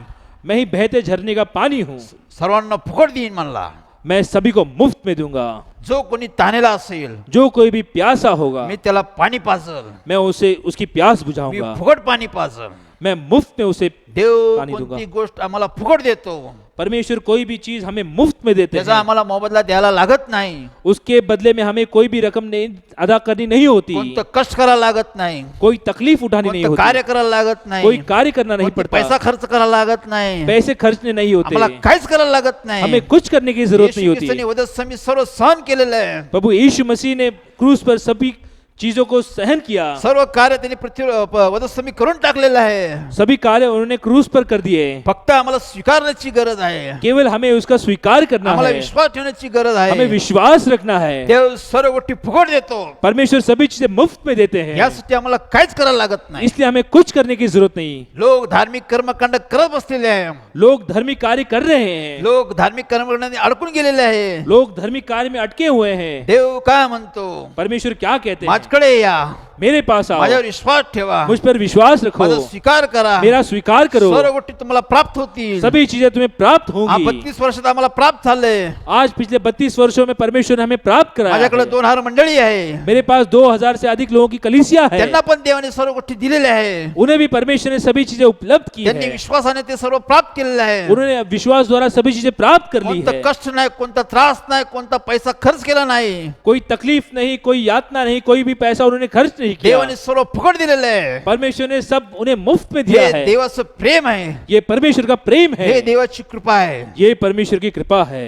मैं ही बहते झरने का पानी हूँ, सर्वांना फुकट देईन म्हणला. मैं सभी को मुफ्त में दूंगा। जो कोणी तानेला असेल जो कोई भी प्यासा होगा मी त्याला पाणी पाजल. मैं उसे उसकी प्यास मी बुझाऊंगा, फुकट पाणी पाजल. मैं मुफ्त में उसे। देव पाणी दूंगा. कोणती गोष्ट आम्हाला फुकट देतो, परमेश्वर कोई भी चीज हमें मुफ्त में देते त्याचा हैं, आम्हाला मोबदला द्यायला लागत नाही. उसके बदले में हमें कोई भी रकम नहीं अदा करनी नहीं होती, कोणतं कष्ट करायला लागत नाही. कोई तकलीफ उठानी नहीं कोणतं होती, कार्य करायला लागत कोई नाही. कार्य करना नहीं कोणती पैसा पड़ता, खर्च करायला लागत नाही. पैसे खर्चने नहीं होते, आम्हाला काहीच करायला लागत नाही. हमें कुछ करने की जरूरत नहीं येशू होती। ख्रिस्ताने वधस्तंभी सर्व सहन केलेलं आहे. प्रभु यीशु मसीह ने क्रूस पर सभी चीजों को सहन किया, सर्व कार्य त्यांनी पृथ्वी वधस्तंभी करून टाकलेलं आहे. सभी कार्य उन्होंने क्रूस पर कर दिए। फक्त आम्हाला स्वीकारण्याची गरज आहे. केवल हमें उसका स्वीकार करना आम्हाला है, विश्वास ठेवण्याची गरज हमें आहे. विश्वास रखना है। देव सर्व गोष्टी फुकट देतो. परमेश्वर सभी चीजें मुफ्त में देते हैं, यासाठी आम्हाला काहीच करायला लागत नाही. इसलिए हमें कुछ करने की जरूरत नहीं। लोक धार्मिक कर्मकांड करत बसलेले आहे. लोग धार्मिक कार्य कर रहे हैं, लोक धार्मिक कर्मकांडाने अडकून गेलेले आहे. लोग धार्मिक कार्य में अटके हुए हैं। देव काय म्हणतो, परमेश्वर क्या कहते हैं, माझ्याकडे या, मेरे पास आओ, माझ्यावर विश्वास ठेवा, मुझ पर विश्वास रखो, माझा स्वीकार करा. मेरा स्वीकार करो, सर्व गोष्टी तुम्हाला प्राप्त होतील. सभी चीजें तुम्हें प्राप्त हा होंगी। 32 वर्षात आम्हाला प्राप्त झाले. आज पिछले 32 वर्षों में परमेश्वर ने हमें प्राप्त कराया माझ्याकडे है। 2000 मंडळी आहे. मेरे पास 2000 से अधिक लोगों की कलीसिया है, त्यांना पण देवाने सर्व गोष्टी दिलेल्या आहे. उन्हें भी परमेश्वर ने सभी चीजें उपलब्ध की त्यांनी है, विश्वासाने ते सर्व प्राप्त केलेलं आहे. उन्होंने विश्वास द्वारा सभी चीजें प्राप्त कर ली कोणतं है। कष्ट नाही, कोणता त्रास नाही, कोणता पैसा खर्च केला नाही. कोई तकलीफ नहीं, कोई यातना नहीं, कोई भी पैसा उन्होंने खर्च नहीं किया। देवाने सर्व फुकट दिलेलं आहे. परमेश्वर ने सब उन्हें मुफ्त में दिया हे है। देवाचं प्रेम आहे. ये परमेश्वर का प्रेम हे है, देवाची कृपा आहे. ये परमेश्वर की कृपा है।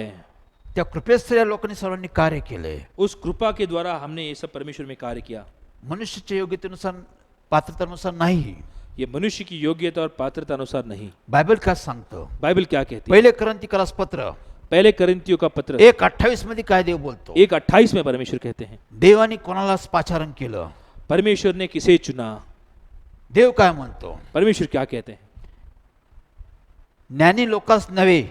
त्या कृपेत या लोकांनी सर्वांनी कार्य केले. उस कृपा के द्वारा हमने ये सब परमेश्वर में कार्य किया। मनुष्याच्या योग्यतेनुसार पात्रतेनुसार नाही. ये मनुष्य की योग्यता और पात्रता अनुसार नहीं। बायबल काय सांगतो, बाइबल क्या कहती है? पहिले करंतिकास पत्र पहले करिन्थियों का पत्र 1:28 मध्ये काय देव बोलतो, 1:28 में परमेश्वर कहते हैं, देवाने कोणालाच पाचारण केलं. परमेश्वर ने किसे चुना। देव काय म्हणतो, परमेश्वर क्या कहते हैं? ज्ञानी लोकांस नव्हे,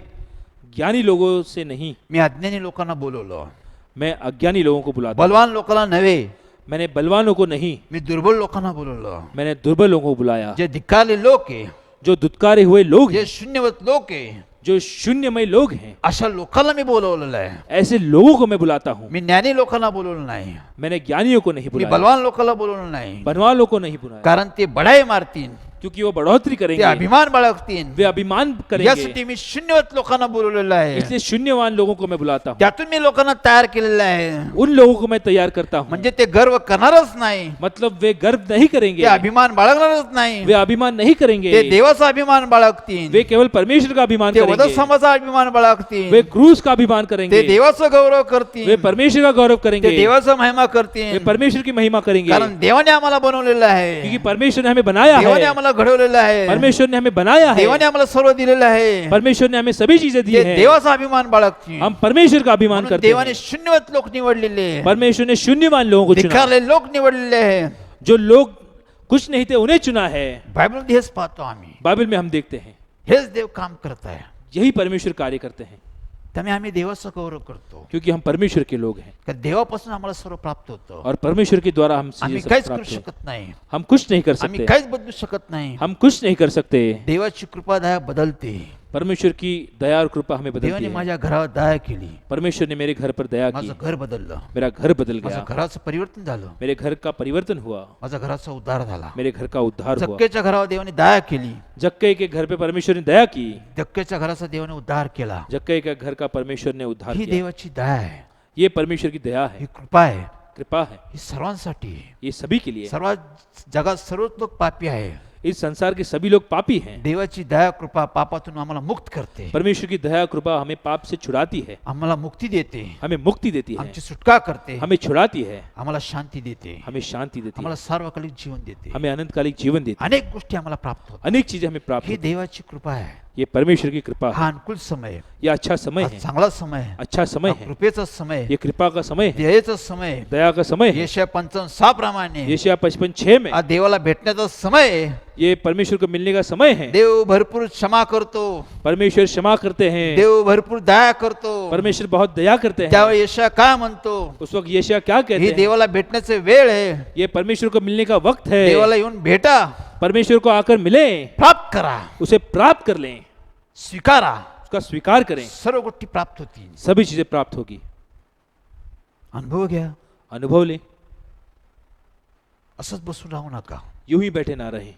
ज्ञानी लोगों से नहीं, मी अज्ञानी लोकांना बोलवलं. मैं अज्ञानी लोगों को बुलाता हूं। बलवान लोकांना नव्हे, मैंने बलवानों को नहीं, मी दुर्बल लोकांना बोलवलं. मैंने दुर्बल लोगों को बुलाया। जे धिक्कारले लोक आहे, जो दुत्कारे हुए लोग जे हैं, शून्यवत लोक आहे, जो शून्यमय लोग हैं, अशा लोकांना मी बोलवलेलं आहे. ऐसे लोगों को मैं बुलाता हूँ। मी ज्ञानी लोकांना बोलवलं नाही, मैंने ज्ञानियों को नहीं मी बुलाया, बलवान लोकांना बोलवलं नाही. बनवालों को नहीं बुलाया, कारण ते बढाई मारतील, क्योंकि वो बढ़ोतरी ते करेंगे, अभिमान बाळगतील. वे अभिमान करेंगे। यासाठी मी शून्यवत लोकांना बोलवलेलं आहे. इसलिए शून्यवान लोगों को मैं बुलाता हूँ, त्यातून मी लोकांना तयार केलेलं आहे. उन लोगों को मैं तैयार करता हूँ। म्हणजे ते गर्व करणारच नाही, मतलब वे गर्व नहीं ते करेंगे, अभिमान बाळगणारच नाही. वे अभिमान नहीं करेंगे, ते देवाचा अभिमान बाळगतील, वे केवल परमेश्वर का अभिमान ते वध करेंगे, समाजाचा अभिमान बाळगतील, वे क्रूस का अभिमान ते करेंगे, देवाचा गौरव वे करतील, परमेश्वर का गौरव ते करेंगे, देवाचा महिमा वे करतील. परमेश्वर की महिमा करेंगे, कारण देवाने आम्हाला बनवलेलं आहे, क्योंकि परमेश्वर ने हमें बनाया देवाने है, आम्हाला घडवलेलं आहे, परमेश्वर ने हमें बनाया है, देवाने आम्हाला सर्व दिलेलं आहे. परमेश्वर ने हमें सभी चीजें दी ते हैं, देवाचा अभिमान बाळगतील. हम परमेश्वर का अभिमान म्हणून करते देवाने हैं। शून्यवत लोक निवडलेले, परमेश्वर ने शून्यवान लोगों को चुना, धिक्कारले लोक निवडलेले आहे. जो लोग कुछ नहीं थे उन्हें चुना है। बायबलमध्ये हेच पाहतो आम्ही, बाइबल में हम देखते हैं हेच देव काम करत आहे. यही परमेश्वर कार्य करते हैं, त्यामुळे आम्ही देवाचा गौरव करतो. क्योंकि हम परमेश्वर के लोग हैं कारण देवापासून आम्हाला सर्व प्राप्त होतं. और परमेश्वर के द्वारा हम आम्ही चीजें सब काहीच करू प्राप्त हैं। शकत नाही, हम कुछ नहीं कर आम्ही सकते, काहीच बदलू शकत नाही. हम कुछ नहीं कर सकते। देवाची कृपा दया बदलते. परमेश्वर की दया और कृपा हमें बदलती देवाने है। माझ्या घरावर दया केली, परमेश्वर ने मेरे घर पर दया की, माझं घर बदललं, मेरा घर बदल माझं गया, घराचं परिवर्तन झालं, मेरे घर का परिवर्तन हुआ, माझा घराचा उद्धार झाला. मेरे घर का उद्धार हुआ। जक्केच्या घरावर देवाने दया केली, जक्कई के घर पे परमेश्वर ने दया की, जक्केच्या घराचा देवाने उद्धार केला. जक्कई का घर का परमेश्वर ने उद्धार ही किया। देवाची दया आहे, ये परमेश्वर की दया है, ही कृपा आहे, कृपा है, ही सर्वांसाठी आहे. ये सभी के लिए है। सर्वात जगात सर्वच लोक पापी आहे. इस संसार के सभी लोग पापी हैं। देवाची दया कृपा पापातून आम्हाला मुक्त करते, परमेश्वर की दया कृपा हमें पाप से छुड़ाती है, आम्हाला मुक्ती देते, हमें मुक्ति देती है, आमची सुटका करते, हमें छुड़ाती है, आम्हाला शांती देते, हमें शांति देती है, आम्हाला सार्वकालिक जीवन देते, हमें अनंतकालिक जीवन देती है। अनेक गोष्टी आम्हाला प्राप्त होतात. अनेक चीजें हमें प्राप्त ही होती देवाची कृपा आहे. हैं। ये परमेश्वर की कृपा है। हा अनुकूल समय, ये अच्छा समय हा है, चांगला समय आहे, अच्छा समय हा है, कृपेचा समय, ये कृपा का समय है, दयेचा समय, दया का समय है। यशया 55:6 प्रमाणे यशायाह 55:6 में हा देवाला भेटण्याचा समय आहे. ये परमेश्वर को मिलने का समय है। देव भरपूर क्षमा करतो, परमेश्वर क्षमा करते हैं, देव भरपूर दया करतो. परमेश्वर बहुत दया करते हैं। त्यावेळी यशया काय म्हणतो, उस वक्त यशायाह क्या ही कहते हैं? देवाला भेटण्याचे वेळ आहे, ये परमेश्वर को मिलने का वक्त है। देवाला येऊन भेटा, परमेश्वर को आकर मिले, प्राप्त करा, उसे प्राप्त कर लें, स्वीकारा, उसका स्वीकार करें, सर्व गोष्टी प्राप्त होतील. सभी चीजें प्राप्त होगी। अनुभव घ्या, अनुभव लें, असंच बसून राहू नका. यूं ही बैठे ना रहें।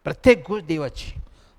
प्रत्येक गोष्ट देवाची,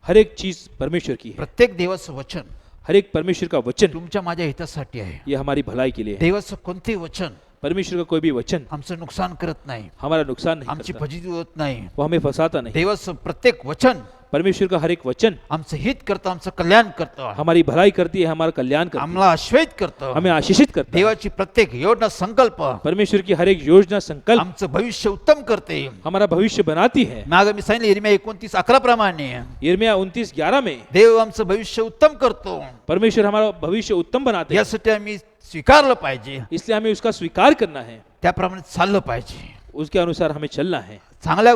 हर एक चीज परमेश्वर की है, प्रत्येक देवाचं वचन हर एक परमेश्वर का वचन तुमच्या माझ्या हितासाठी आहे. ये हमारी भलाई के लिए है। देवाचं कोणतेही वचन परमेश्वर का कोई भी वचन आमचं नुकसान करत नाही, हमारा नुकसान नहीं आमची करता, फजिती होत नाही. वो हमें फंसाता नहीं। देवाचं प्रत्येक वचन परमेश्वर का हर एक वचन आमचं हित करतं, आमचं कल्याण करतं, हमारी भलाई करती है, हमारा कल्याण करती है, आम्हाला आश्वस्त करतं. हमें आशीषित करता है। देवाची प्रत्येक योजना संकल्प परमेश्वर की हर एक योजना संकल्प आमचं भविष्य उत्तम करते. हमारा भविष्य बनाती है। मागे मी सांगितलं यिर्मया 29:11 प्रमाणे यिर्मयाह 29:11 में देव आमचं भविष्य उत्तम करतो. परमेश्वर हमारा भविष्य उत्तम बनाते हैं, यासाठी आम्ही स्वीकारलं पाहिजे, इसलिए हमें उसका स्वीकार करना है, त्याप्रमाणे चाललं पाहिजे. उसके अनुसार हमें चलना है। चांगल्या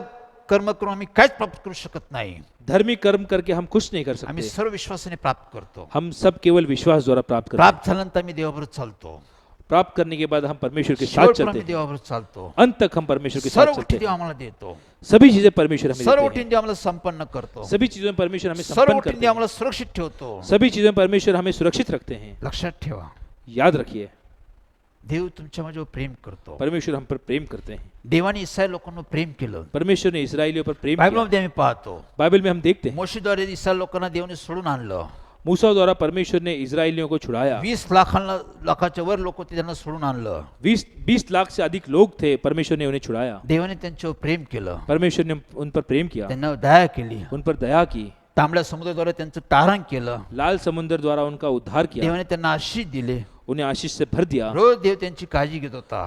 कर्म करून आम्ही काहीच प्राप्त करू शकत नाही, धर्मी कर्म करके हम कुछ नहीं कर आम्ही सकते, सर्व विश्वासाने प्राप्त करतो. हम सब केवल विश्वास द्वारा प्राप्त करते हैं। प्राप्त झाल्यानंतर आम्ही देवाबरोबर चालतो, प्राप्त करने के बाद हम परमेश्वर के साथ शेवटपर्यंत चलते आम्ही हैं, देवाबरोबर चालतो. अंत तक हम परमेश्वर के सर्व साथ गोष्टी चलते देव हैं। आम्हाला देतो, सभी चीजें परमेश्वर हमें सर्व देते गोष्टी हैं, देव आम्हाला संपन्न करतो, सभी चीजों में परमेश्वर हमें सर्व संपन्न गोष्टी करते देव हैं, आम्हाला सुरक्षित ठेवतो. सभी चीजें में परमेश्वर हमें सुरक्षित रखते हैं। लक्षात ठेवा, याद रखिए, देव तुमच्या माझ्यावर प्रेम करतो. परमेश्वर हम पर प्रेम करते हैं। देवाने इस्रायल लोकांना प्रेम केलं. परमेश्वर ने इस्राएलियों पर प्रेम किया। बायबलमध्ये आम्ही पाहतो, बाइबल में हम देखते हैं मोशेद्वारे इस्रायल लोकांना देवाने सोडून आणलं. मूसा द्वारा परमेश्वर ने इस्राएलियों को छुड़ाया। 20 लाखाच्या वर लोक होते, त्यांना सोडून आणलं. 20 लाख से अधिक लोग थे, परमेश्वर ने उन्हें छुड़ाया। देवाने त्यांच्यावर प्रेम केलं, परमेश्वर ने उन पर प्रेम किया, त्यांना दया केली. उन पर दया की, तांबड्या समुद्राद्वारे त्यांचं तारण केलं. लाल समुद्र द्वारा उनका उद्धार किया, देवाने त्यांना आशीष दिले. उन्हें आशीष से भर दिया। रोज देव त्यांची काळजी घेत होता,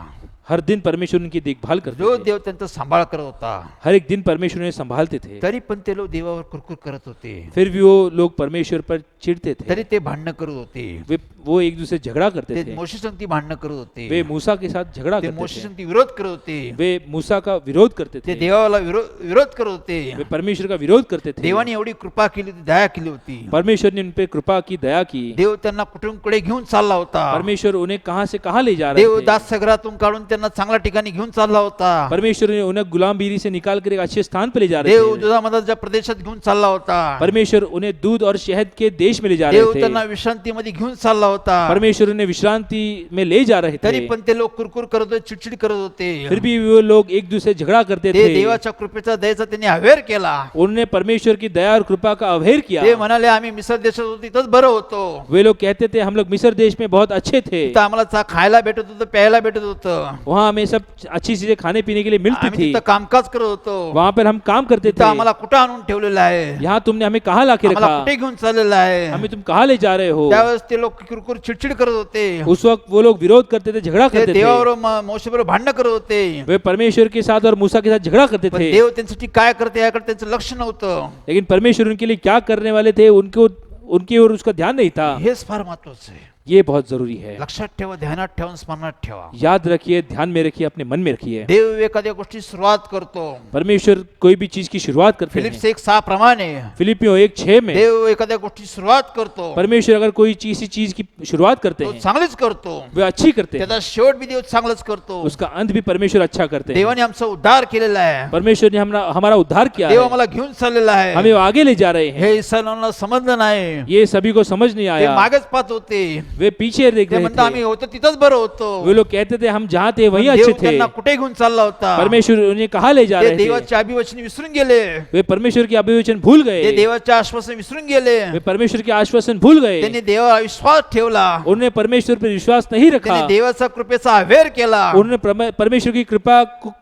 हर दिन परमेश्वर उनकी देखभाल करते रोज थे, देव त्यांचा सांभाळ करत होता. हर एक दिन परमेश्वर उन्हें संभालते थे। तरी पण ते लोक देवावर कुरकुर करत होते, फिर भी वो लोग परमेश्वर पर चिढ़ते थे, तरी ते भांडणं करत होते. वो एक दूसरे से झगड़ा करते ते थे, मोशे संगती भांडणं करत होते, वे मूसा के साथ झगड़ा ते करते मोशे थे, संगती विरोध करत होते, वे मूसा का विरोध करते ते थे, देवाला विरोध करत होते. वे परमेश्वर का विरोध करते थे। देवाने एवढी कृपा केली होती, दया केली होती. परमेश्वर ने उन पे कृपा की, दया की। देव त्यांना कुठूनकडे घेऊन चालला होता. परमेश्वर उन्हें कहां से कहां ले जा रहे देव थे। दाससगरातून काढून त्यांना चांगल्या ठिकाणी घेऊन चालला होता. परमेश्वर ने उन्हें गुलामगिरी से निकाल कर एक अच्छे स्थान पर ले जा रहे देव थे। दुधामधाच्या प्रदेशात घेऊन चालला होता. परमेश्वर उन्हें दूध और शहद के देश में ले जा देव रहे त्यांना थे। विश्रांतीमध्ये घेऊन चालला होता. परमेश्वर उन्हें विश्रांति में ले जा रहे तरी थे, पण ते लोक कुरकुर करत होते, चिडचिड करत होते. फिर भी वो लोग एक दूसरे से झगड़ा करते ते थे। देवाच्या कृपेचा दयेचा त्यांनी अवेअर केला. उन्होंने परमेश्वर की दया और कृपा का अवहेर किया। ते म्हणाले आम्ही मिसर देशात होतो तिथंच बरं होतो, वे लोग कहते थे हम लोग मिस्र देश में बहुत अच्छे थे, तिथं आम्हाला खायला भेटत होतं, प्यायला भेटत होतं, वहाँ हमें सब अच्छी चीजें खाने पीने के लिए मिलती आम्ही थी, तिथं कामकाज करत होतो. वहाँ पर हम काम करते तिथं थे। आम्हाला कुठं आणून ठेवलेलं आहे, यहाँ तुमने हमें कहाँ लाके आम्हाला रखा, कुठे घेऊन चाललेलं आहे. हमें तुम कहाँ ले जा रहे हो। त्यावेळेस ते लोक कुरकुर चिडचिड करत होते. उस वक्त वो लोग विरोध करते थे, झगड़ा ते करते थे, देवाबरोबर मोशेबरोबर भांडणं करत होते. वे परमेश्वर के साथ और मूसा के साथ झगड़ा करते पण थे। देव त्यांच्यासाठी काय करते याकडे त्यांचं लक्ष नव्हतं. लेकिन परमेश्वर उनके लिए क्या करने वाले थे, उनकी ओर उसका ध्यान नहीं था। हेच फार महत्वाचं आहे. ये बहुत जरूरी है। लक्षात ठेवा, ध्यानात ठेवा, स्मरणात ठेवा. याद रखिए, ध्यान में रखिए, अपने मन में रखिए। देव एखाद्या गोष्टी सुरुवात करतो. परमेश्वर कोई भी चीज की शुरुआत करते फिलिप्स हैं। 1:6 प्रमाणे फिलिपियों 1:6 में देव एखाद्या गोष्टी सुरुवात करतो, परमेश्वर अगर कोई किसी चीज की शुरुआत करते तो हैं, चांगलीच करतो. वे अच्छी करते हैं, त्याचा शेवट बी देव चांगलाच करतो. उसका अंत भी परमेश्वर अच्छा करते हैं। देवाने आमचा उद्धार केलेला आहे. परमेश्वर ने हमारा उद्धार किया देव है, आम्हाला घेऊन चाललेला आहे. हमें वो आगे ले जा रहे हैं। हे इस्रायलांना समजलं नाही. ये सभी को समझ नहीं ते आया, मागेच पाहत होते. वे पीछे देख ते रहे म्हणतात आम्ही थे। होतो तिथंच बरं होतो. वे लोग कहते थे हम जहाँ थे वहीं पण अच्छे देव थे। त्यांना कुठे घेऊन चालला होता. परमेश्वर उन्हें कहाँ ले जा ते रहे थे? देवाचे अभिवचन विसरून गेले. वे परमेश्वर के अभिवचन भूल ते गए, देवाचे आश्वासन विसरून गेले. वे परमेश्वर के आश्वासन भूल गए, त्यांनी देवावर विश्वास ठेवला. उन्होंने परमेश्वर पर विश्वास नहीं रखा, त्यांनी देवाचा कृपेचा अवेर केला. उन्होंने परमेश्वर की कृपा को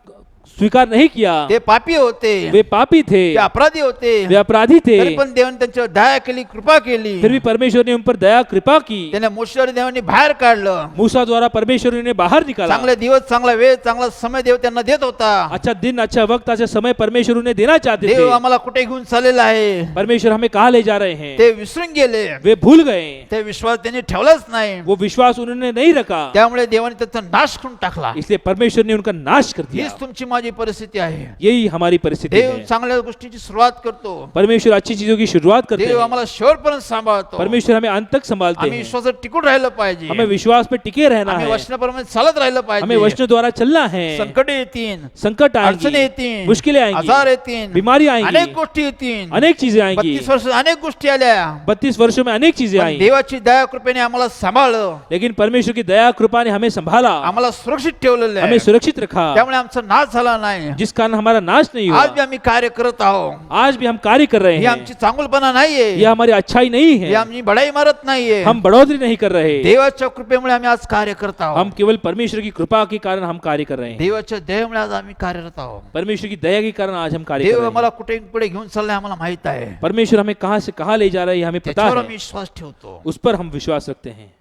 स्वीकार नहीं किया। ते पापी होते, वे पापी थे, ते अपराधी होते. वे अपराधी थे, तरी पण देवाने त्यांच्यावर दया केली, कृपा केली. फिर भी परमेश्वर ने उन पर दया कृपा की। त्याने मोशेवर देवाने बाहेर काढलं. मूसा द्वारा परमेश्वर ने बाहर निकाला। चांगले दिवस, चांगला वेळ, चांगला समय देव त्यांना देत होता. अच्छा दिन, अच्छा वक्त, अच्छा समय परमेश्वर उन्हें देना चाहते देव थे। आम्हाला कुठे घेऊन चाललेला आहे परमेश्वर हमें कहाँ ले जा रहे हैं? ते विसरून गेले. वे भूल गए, ते विश्वास त्यांनी ठेवलाच नाही. वो विश्वास उन्होंने नहीं रखा, त्यामुळे देवाने त्याचा नाश करून टाकला. इसलिए परमेश्वर ने उनका नाश कर दिया। हीच तुमची माझी परिस्थिती आहे. यही हमारी परिस्थिति देव है। चांगल्या गोष्टीची सुरुवात करतो. परमेश्वर अच्छी चीजों की शुरुआत करते देव हैं, आम्हाला शेवटपर्यंत सांभाळतो. परमेश्वर हमें अंत तक संभालते आम्ही हैं। विश्वासात टिकून राहिलं पाहिजे. हमें विश्वास पे टिके रहना आम्ही है, वचनाप्रमाणे चालत राहिलं हमें पाहिजे. वचन द्वारा चलना है। संकट येतील, संकट अडचणी आएंगी, येतील, मुश्किलें आएंगी, आजार येतील, बीमारी आएंगी, अनेक गोष्टी येतील. अनेक चीजें आएंगी। 32 वर्ष अनेक गोष्टी आल्या. 32 वर्षों में अनेक चीजें पण आई, देवाची दया कृपेने आम्हाला सांभाळलं. लेकिन परमेश्वर की दया कृपा ने हमें संभाला, आम्हाला सुरक्षित ठेवलेलं हमें आहे. सुरक्षित रखा, त्यामुळे आमचा नाश झाला नाही. जिस कारण हमारा नाश नहीं आज हुआ। बी आम्ही कार्य करत आहोत. आज भी हम कार्य कर रहे ही हैं। आमची चांगुलपणा नाहीये. यह हमारी अच्छाई नहीं ही है, आमची बडाई मारत नाहीये. हम बढ़ोतरी नहीं कर रहे, देवाच्या कृपेमुळे आम्ही आज कार्य करत हम आहोत. केवल परमेश्वर की कृपा के कारण हम कार्य कर रहे हैं। देवाच्या दयेमुळे आज आम्ही कार्यरत आहोत. परमेश्वर की दया के कारण आज हम कार्य कर देव रहे आम्हाला हैं। कुठे पुढे घेऊन चाललाय आम्हाला माहित आहे. परमेश्वर हमें कहां से कहां ले जा रहे हैं हमें पता त्याच्यावर है, आम्ही विश्वास ठेवतो. उस पर हम विश्वास रखते हैं।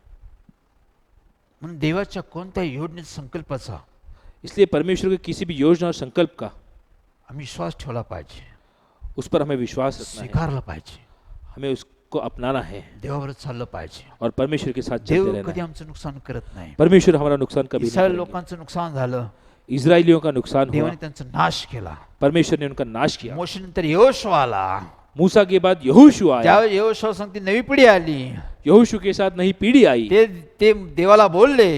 म्हणून देवाच्या कोणत्याही योजनेत संकल्पाचा इसलिए परमेश्वर के किसी भी योजना और संकल्प का आम्ही विश्वास ठेवला पाहिजे, उस पर हमें विश्वास रखना है, स्वीकारला पाहिजे, हमें उसको अपनाना है देवाबरोबर चाललं पाहिजे. और परमेश्वर के साथ देव चलते रहना कधी है। आमचं नुकसान करत नाही. परमेश्वर हमारा नुकसान कभी नहीं इस्रायल करेंगे। लोकांचं नुकसान झालं, इजरायलियों का नुकसान हुआ, देवाने त्यांचा नाश केला. परमेश्वर ने उनका नाश किया। मोशेनंतर यहोशू आला. मूसा के बाद यहोशू आया, त्यावेळी यहोशू सांगते नवी पिढी आली. यहोशू के साथ नई पीढ़ी आई। ते देवाला बोलले,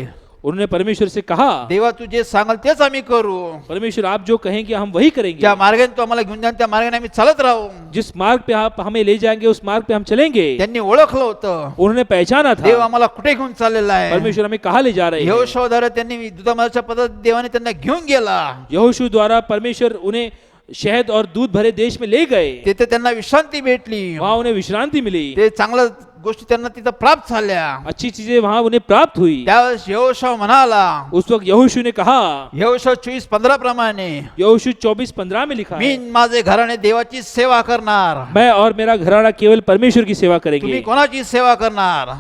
उन्होंने परमेश्वर से कहा, देवा तू जे सांगाल तेच आम्ही करू. परमेश्वर आप जो कहेंगे हम वही करेंगे, ज्या मार्गाने तू आम्हाला घेऊन जाल त्या मार्गाने आम्ही चालत राहू. जिस मार्ग पे आप हमें ले जाएंगे उस मार्ग पे हम चलेंगे। त्यांनी ओळखलं होतं उन्होंने पहचाना देव था आम्हाला कुठे घेऊन चाललेला आहे. परमेश्वर हमें कहाँ ले जा रहे हैं। यहोशूद्वारा त्यांनी दूतामार्गाच्या पदात देवाने त्यांना घेऊन गेला. यहोशू द्वारा परमेश्वर उन्हें शहद और दूध भरे देश में ले गए, तिथे त्यांना विश्रांती भेटली. वहां उन्हें विश्रांति मिली, ते चांगल्या गोष्टी त्यांना तिथं प्राप्त झाल्या. अच्छी चीजें वहां उन्हें प्राप्त हुई। त्यावेळेस यहोशू म्हणाला, उस वक्त यहोशू ने कहा, यहोशू 24:15 प्रमाणे यहोशू 24:15 में लिखा मी है, माझे घराणे देवाची सेवा करणार. मैं और मेरा घराना केवल परमेश्वर की सेवा तुम्ही करेंगे। कोणाची सेवा करणार.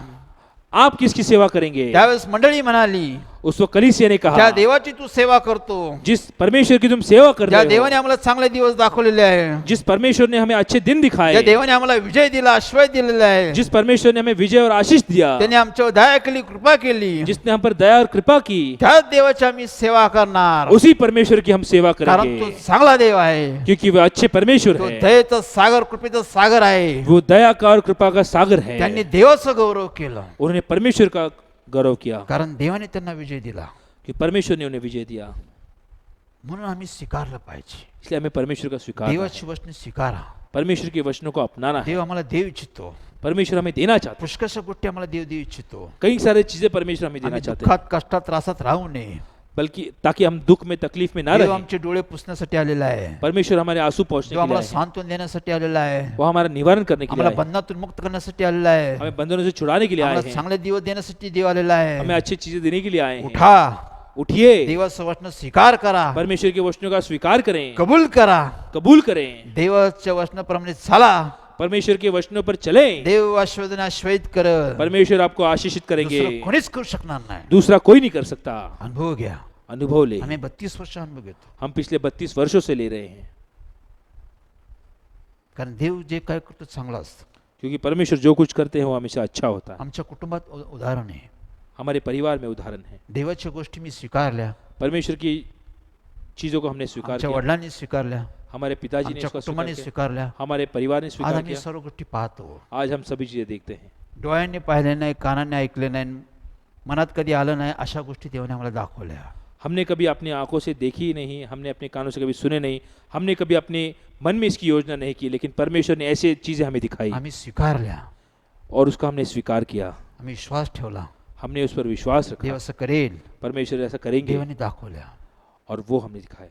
आप किसकी सेवा करेंगे? त्यावेळेस मंडळी म्हणाली, उस वक्त कलीसिया ने ज्या कहा, देवाची तू सेवा करतो, जिस परमेश्वर की तुम सेवा कर ज्या रहे देवाने हो, आम्हाला चांगले दिवस दाखवलेले आहे, जिस परमेश्वर ने हमें अच्छे दिन ज्या दिखाए, देवाने आम्हाला विजय दिला, आश्रय दिलेला आहे, जिस परमेश्वर ने हमें विजय और आशीष दिया, त्याने आमच्यावर दया केली, कृपा केली, जिसने हम पर दया और कृपा की, त्याच देवाची आम्ही सेवा करणार. उसी परमेश्वर की हम सेवा कारण तो करेंगे, चांगला देव आहे. क्योंकि वह अच्छे परमेश्वर तो है, दयेचा सागर, कृपेचा सागर आहे. वो दया का और कृपा का सागर है। त्यांनी देवाचा गौरव केला, उन्होंने परमेश्वर का गौरव किया कारण देवाने त्यांना विजय दिला. कि परमेश्वर ने उन्हें विजय दिया, म्हणून आम्ही स्वीकारलं पाहिजे. इसलिए हमें परमेश्वर का स्वीकार, देवाची वचने स्वीकारा. परमेश्वर के वचनों को अपनाना है। देव आम्हाला देव इच्छितो. परमेश्वर हमें देना चाहता पुष्कळ गोष्टी आम्हाला देव देऊ इच्छितो. है, कई सारी चीजें परमेश्वर हमें देना आम्ही चाहते हैं, दुःखात, कष्टात, त्रासात राहू नये. बल्कि ताकि हम दुख में तकलीफ में ना देव रहें। आमचे डोळे पुसण्यासाठी आलेला आहे. परमेश्वर हमारे आंसू पहुंचने देव के लिए आम्हाला आए हैं, सांत्वन देण्यासाठी आलेला आहे. वो हमारा निवारण करने के लिए आम्हाला आए हैं, बंधनातून मुक्त करण्यासाठी आलेला आहे. हमें बंधनों से छुड़ाने के लिए आए आम्हाला हैं, चांगले दिवस देण्यासाठी देव आलेला हमें आहे. अच्छी चीजें देने के लिए आए हैं। उठा, उठिए, देवाचं वचन स्वीकार करा, परमेश्वर के वचनों का स्वीकार करें, कबूल करा. कबूल करें, देवाच्या वचनाप्रमाणे चाला. परमेश्वर के वचनों पर चलें, देव आशीर्वाद आश्वस्त कर. परमेश्वर आपको आशीषित करेंगे, दुसरं कोणीच करू शकणार नाही. दूसरा कोई नहीं कर सकता। अनुभव घ्या. अनुभव ले, आम्ही 32 वर्ष अनुभव घेतो. हम पिछले 32 वर्षों से ले रहे हैं, कारण देव जे काय करतो चांगलं असतं. क्योंकि परमेश्वर जो कुछ करते हैं वो हमेशा अच्छा होता है। आमच्या कुटुंबात उदाहरण आहे, हमारे परिवार में उदाहरण है, देवाच्या गोष्टी मी स्वीकारल्या, परमेश्वर की चीज़ों को हमने स्वीकार आमच्या किया, वडिलांनी स्वीकारल्या, हमारे पिताजी ने आमच्या इसको स्वीकार कुटुंबाने किया, स्वीकारल्या. हमारे परिवार ने आज स्वीकार आम्ही किया। सर्व गोष्टी पाहतो, आज हम सभी चीज़ें देखते हैं, डोळ्यांनी पाहिले नाही, कानाने ऐकले नाही, मनात कधी आलं नाही, अशा गोष्टी देवाने आम्हाला दाखवल्या. हमने कभी अपनी आंखों से देखी ही नहीं, हमने अपने कानों से कभी सुने नहीं, हमने कभी अपने मन में इसकी योजना नहीं की, लेकिन परमेश्वर ने ऐसे चीज़ें हमें दिखाई आम्ही स्वीकारल्या, और उसका हमने स्वीकार किया, आम्ही विश्वास ठेवला, हमने उस पर विश्वास रखा, देव असं करेल, परमेश्वर ऐसा करेंगे देवाने दाखवल्या. और वो हमने दिखाया।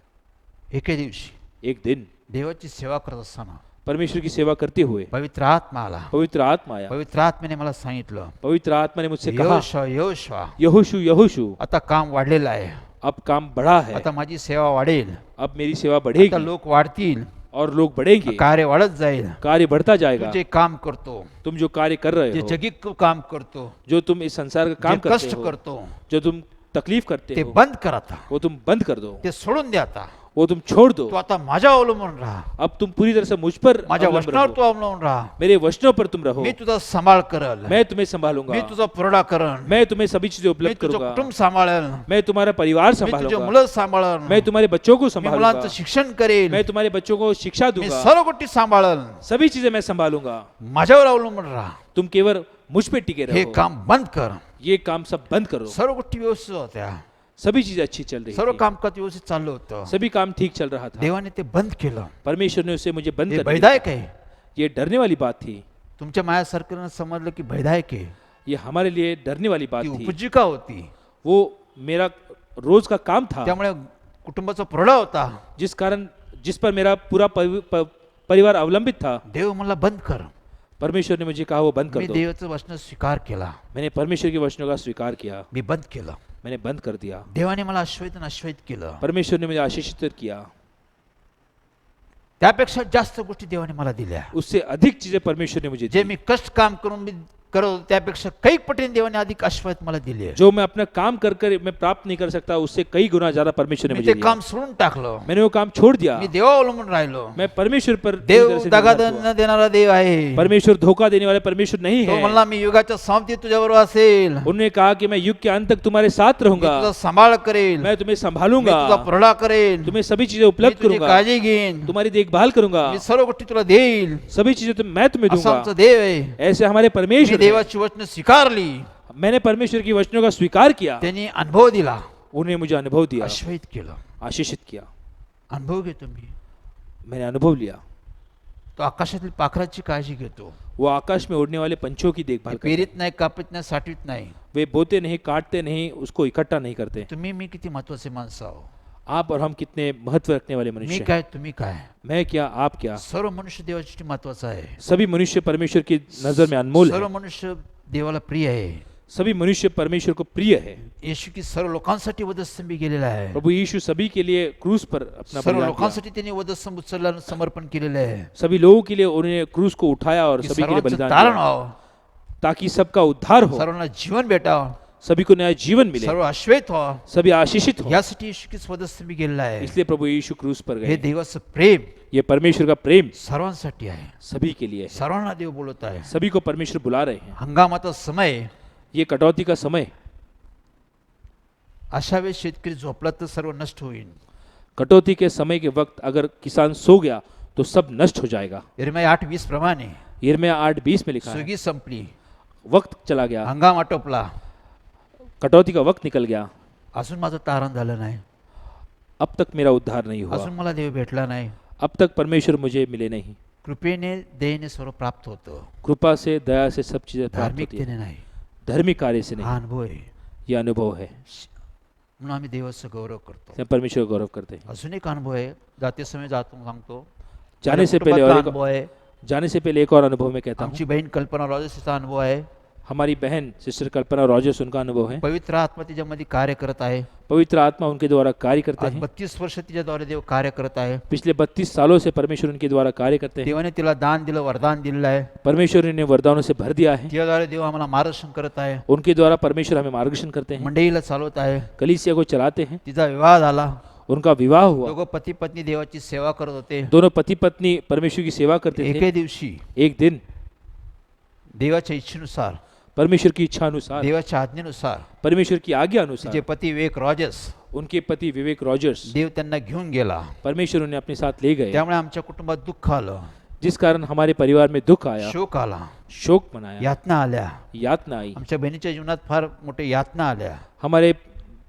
एके दिवशी एक दिन देवाची सेवा करत असताना परमेश्वर की सेवा करते हुए पवित्र आत्मा आला. पवित्र आत्मा आया, पवित्र आत्म्याने मला सांगितलं, पवित्र आत्मा ने मुझसे कहा, योशवा, यहोशू यहोशू, आता काम वाढलेलं आहे, अब काम बढ़ा है, आता माझी सेवा वाढेल, अब मेरी सेवा आता बढ़ेगी लोक वाढतील, और लोग बढ़ेंगे, कार्य वाढत जाईल. कार्य बढ़ता तू जाएगा। जे काम करतो, तुम जो कार्य कर रहे जे हो, जगिक काम करतो, जो तुम इस संसार का काम जे करते कष्ट हो, करतो, जो तुम तकलीफ करते ते हो, बंद कर आता, वो तुम बंद कर दो, ते सोडून दे आता. वो तुम छोड़ दो। तू आता माझ्या अवलंबून राहा, अब तुम पूरी तरह से मुझ पर माझ्या अवलंबन वचनावर रहो, तू अवलंबून राहा. मेरे वचनों पर तुम रहो, मी तुझा सांभाळ करल, मैं तुम्हें संभालूंगा, मी तुझा पुरवठा करन, मैं तुम्हें सभी चीजें मी उपलब्ध तुझं करूंगा, कुटुंब सांभाळेल, मैं तुम्हारा परिवार मी तुझे संभालूंगा, मुलं सांभाळन, मैं तुम्हारे बच्चों को मी संभालूंगा, मुलांचं शिक्षण करेल, मैं तुम्हारे बच्चों को शिक्षा मी दूंगा, सर्व गोष्टी सांभाळल. सभी चीजें मैं संभालूंगा, माझ्यावर अवलंबून राहा. तुम केवल मुझ पे टिके हे रहो, काम बंद कर. ये काम सब बंद करो, सर्व गोष्टी व्यवस्थित होत्या, सभी चीजें अच्छी चल रही सर्व थी, कामकाज व्यवस्थित चाललं होतं. सभी काम ठीक चल रहा था, देवाने ते बंद केलं. परमेश्वर ने उसे मुझे बंद हे कर दिया। भयदायक आहे. ये डरने वाली बात थी, तुमच्या माझ्यासारख्यानं समजलं की भयदायक आहे, ये हमारे लिए डरने वाली बात ती थी, उपजीविका होती, वो मेरा रोज का काम था, त्यामुळे कुटुंबाचा पुरवठा होता. जिस पर मेरा पूरा परिवार अवलंबित था। देव मला बंद कर. परमेश्वर ने मुझे कहा वो बंद मी कर दो, देवाचं वचन स्वीकार केला, मैंने परमेश्वर के वचनों का स्वीकार किया, मी बंद केलं. मैंने बंद कर दिया, देवाने मला आश्वासित केलं. परमेश्वर ने मुझे आशीषित किया, त्यापेक्षा जास्त गोष्टी देवाने मला दिल्या. उससे अधिक चीजें परमेश्वर ने मुझे जे दी, मी कष्ट काम करून मी करत त्यापेक्षा काही पटीने देवाने अधिक आशीर्वाद मला दिले. जो मैं अपना काम कर कर मैं प्राप्त नहीं कर सकता, उससे कई गुना ज्यादा परमेश्वर ने मी मुझे ते दिया। काम सोडून टाकलं. मैंने वो काम छोड़ दिया, मी देवा अवलंबून राहिलो. मैं परमेश्वर पर पूरी देव तरह से दगा निर्भर हुआ। न देणारा देव आहे. परमेश्वर धोखा देने वाले परमेश्वर नहीं तो है। म्हणला मी युगाच्या समाप्ती तुझ्याबरोबर असेल, उन्होंने कहा कि मैं युग के अंत तक तुम्हारे साथ मी रहूंगा, तुझा सांभाळ करेल, मैं तुम्हें मी संभालूंगा, तुझा पुरवठा करेल, तुम्हें सभी चीजें मी उपलब्ध तुझी करूंगा, काळजी घेईन, तुम्हारी देखभाल करूंगा, मी सर्व गोष्टी तुला देईल. सभी चीजें मैं तुम्हें असं दूंगा। आमचं देव आहे. ऐसे हमारे मी परमेश्वर हैं। देवाची वचन स्वीकारली, मैंने परमेश्वर की वचनों का स्वीकार किया, त्यांनी अनुभव दिला, उन्हें मुझे अनुभव दिया, आश्वासित केलं. आशीषित किया, अनुभव घेतो मी. मैंने अनुभव लिया। तो आकाशातील पाखराची काळजी घेतो. वो आकाश में उड़ने वाले पंछियों की देखभाल करते हैं। पेरीत नाही, कापत नाही, साठवीत नाही. वे बोते नहीं, काटते नहीं, उसको इकट्ठा नहीं करते। तुम्ही मी किती महत्वाचे माणसं आहो. आप और हम कितने महत्व रखने वाले मी मनुष्य हैं। काय, तुम्ही काय. मैं क्या, आप क्या, सर्व मनुष्य देवाची महत्वाचा आहे. सभी मनुष्य परमेश्वर की नजर में अनमोल सर्व है। मनुष्य देवाला प्रिय आहे. सभी मनुष्य परमेश्वर को प्रिय है। येशू की सर्व लोकांसाठी वधस्तंभी गेलेला आहे. प्रभु यीशु सभी के लिए क्रूस पर अपना सर्व बलिदान दिया। लोकांसाठी त्यांनी वधस्तंभ उचलला, समर्पण केलेलं आहे. सभी लोगों के लिए उन्होंने क्रूस को उठाया और की सभी के लिए सर्वांचं बलिदान तारण दिया, व्हावं, ताकि सबका उद्धार हो, सर्वांना जीवन भेटावं, सभी को नया जीवन मिले, सर्व आश्वस्त व्हावं, सभी आशीषित हो। यासाठी येशू की वधस्तंभी गेलेला आहे. इसलिए प्रभु यीशु क्रूस पर हे गए। देवाचं प्रेम ये परमेश्वर का प्रेम सर्वांसाठी आहे. सभी के लिए है। सर्वांना देव बोलत आहे. सभी को परमेश्वर बुला रहे हैं। हंगामाचा समय, ये कटौती का समय, अशा वेळेस शेतकरी झोपला तर सर्व नष्ट होईल. कटौती के समय के वक्त अगर किसान सो गया तो सब नष्ट हो जाएगा। यिर्मया 8:20 प्रमाणे यिर्मयाह 8:20 में लिखा है, सुगी संपली, वक्त चला गया, हंगाम आटोपला, कटौती का वक्त निकल गया, अजून माझं तारण झालं नाही, अब तक मेरा उद्धार नहीं हुआ, अजून मला देव भेटला नाही. अब तक परमेश्वर मुझे मिले नहीं। कृपेने दयेने सर्व प्राप्त होतं, कृपा से, दया से सब चीजें प्राप्त होती है, धार्मिकतेने नाही. धार्मिक कार्य से हा नहीं। अनुभव आहे. ये अनुभव है, म्हणून आम्ही देवाचा गौरव करतो. हम परमेश्वर का गौरव करते हैं। अजून एक अनुभव आहे, जाते समय जातो सांगतो. जाने से माझ्या पहले कुटुंबातला और अनुभव आहे. जाने से पहले एक और अनुभव मैं कहता हूँ। आमची बहीण कल्पना रॉजर्सचा अनुभव आहे. हमारी बहन सिस्टर कल्पना रॉजर्स, उनका अनुभव है। पवित्र आत्मा तिच्यामध्ये कार्य करत आहे. पवित्र आत्मा उनके द्वारा कार्य करते आज हैं। 32 वर्ष तिच्याद्वारे देव कार्य करत आहे. पिछले 32 सालों से परमेश्वर उनके द्वारा कार्य करते हैं। देवाने तिला दान दिलं, वरदान दिलेलं आहे. परमेश्वर ने वरदानों से भर दिया है। तिच्याद्वारे देव आम्हाला मार्गदर्शन करत आहे. उनके द्वारा परमेश्वर हमें मार्गदर्शन करते हैं, मंडळीला चालवत आहे. कलीसिया को चलाते हैं। तिचा विवाह झाला. उनका विवाह हुआ, दोघं पती पत्नी देवाची सेवा करत होते. दोनों पति पत्नी परमेश्वर की सेवा करते थे। एके दिवशी एक दिन देवाच्या इच्छेनुसार, परमेश्वर की इच्छा अनुसार, देवाच्या आज्ञेनुसार परमेश्वर की आज्ञा तिचे अनुसार पती विवेक रॉजर्स, उनके पति विवेक रॉजर्स, देव त्यांना घेऊन गेला. परमेश्वर उन्हें अपने साथ ले गए, त्यामुळे आमच्या कुटुंबात दुःख आलं, जिस कारण हमारे परिवार में दुख आया, शोक आला, शोक मनाया, यातना आल्या. यातना आई. आमच्या बहिणीच्या जीवनात फार मोठे यातना आल्या, हमारे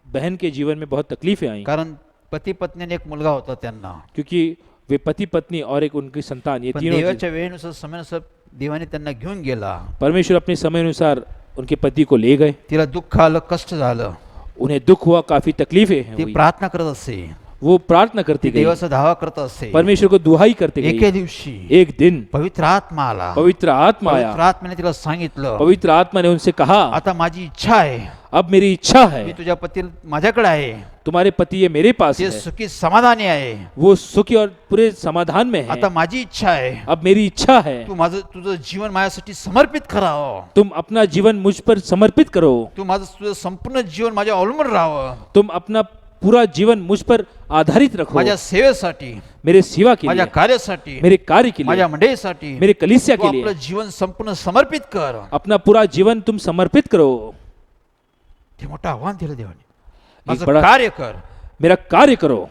बहन के जीवन में बहुत तकलीफें आई, कारण पती पत्नीने एक मुलगा होता त्यांना. क्योंकि वे पति पत्नी और एक उनकी संतान, ये पण तीनों देवाच्या वेळेनुसार समयानुसार देवाने त्यांना घेऊन गेला. परमेश्वर अपने समय अनुसार उनके पति को ले गए. तिला दुःख आलं, कष्ट झालं, उन्हें दुख हुआ, काफी तकलीफें हैं ती हुई. प्रार्थना करत असे, वो प्रार्थना ती करती गई, देवाचा धावा करत असे. परमेश्वर को दुहाई करते एके गई. दिवशी एक दिन पवित्र आत्मा आला. पवित्र आत्मा पवित्र आया. आत्म्याने तिला सांगितलं, पवित्र आत्मा ने उनसे कहा, आता माझी इच्छा आहे, अब मेरी इच्छा है, मी तुझ्या पती माझ्याकडे आहे, तुम्हारे पति ये मेरे पास ते है, सुखी समाधानी आहे. वो सुखी और पूरे समाधान में है. आता माझी इच्छा आहे, अब मेरी इच्छा है, तू तुझं जीवन माझ्यासाठी समर्पित करावं, तुम अपना जीवन मुझ पर समर्पित करो, तू तुझं संपूर्ण जीवन माझ्या अवलंबून राहावं, तुम अपना पूरा जीवन मुझ पर आधारित रखो, माझ्या सेवेसाठी, मेरे सेवा के माझ्या लिए, कार्यासाठी, मेरे कार्य के लिए, माझ्या मंडळीसाठी मेरे कलीसिया तू के आपलं लिए जीवन संपूर्ण समर्पित कर. अपना पूरा जीवन तुम समर्पित करो. ते मोठं आव्हान दिलं देवाने, माझं बडा- कार्य कर. मेरा कार्य करो.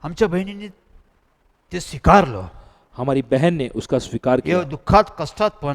आमच्या बहिणीने ते स्वीकारलं. हमारी बहन ने उसका स्वीकार एवढं किया. दुःखात कष्टात पण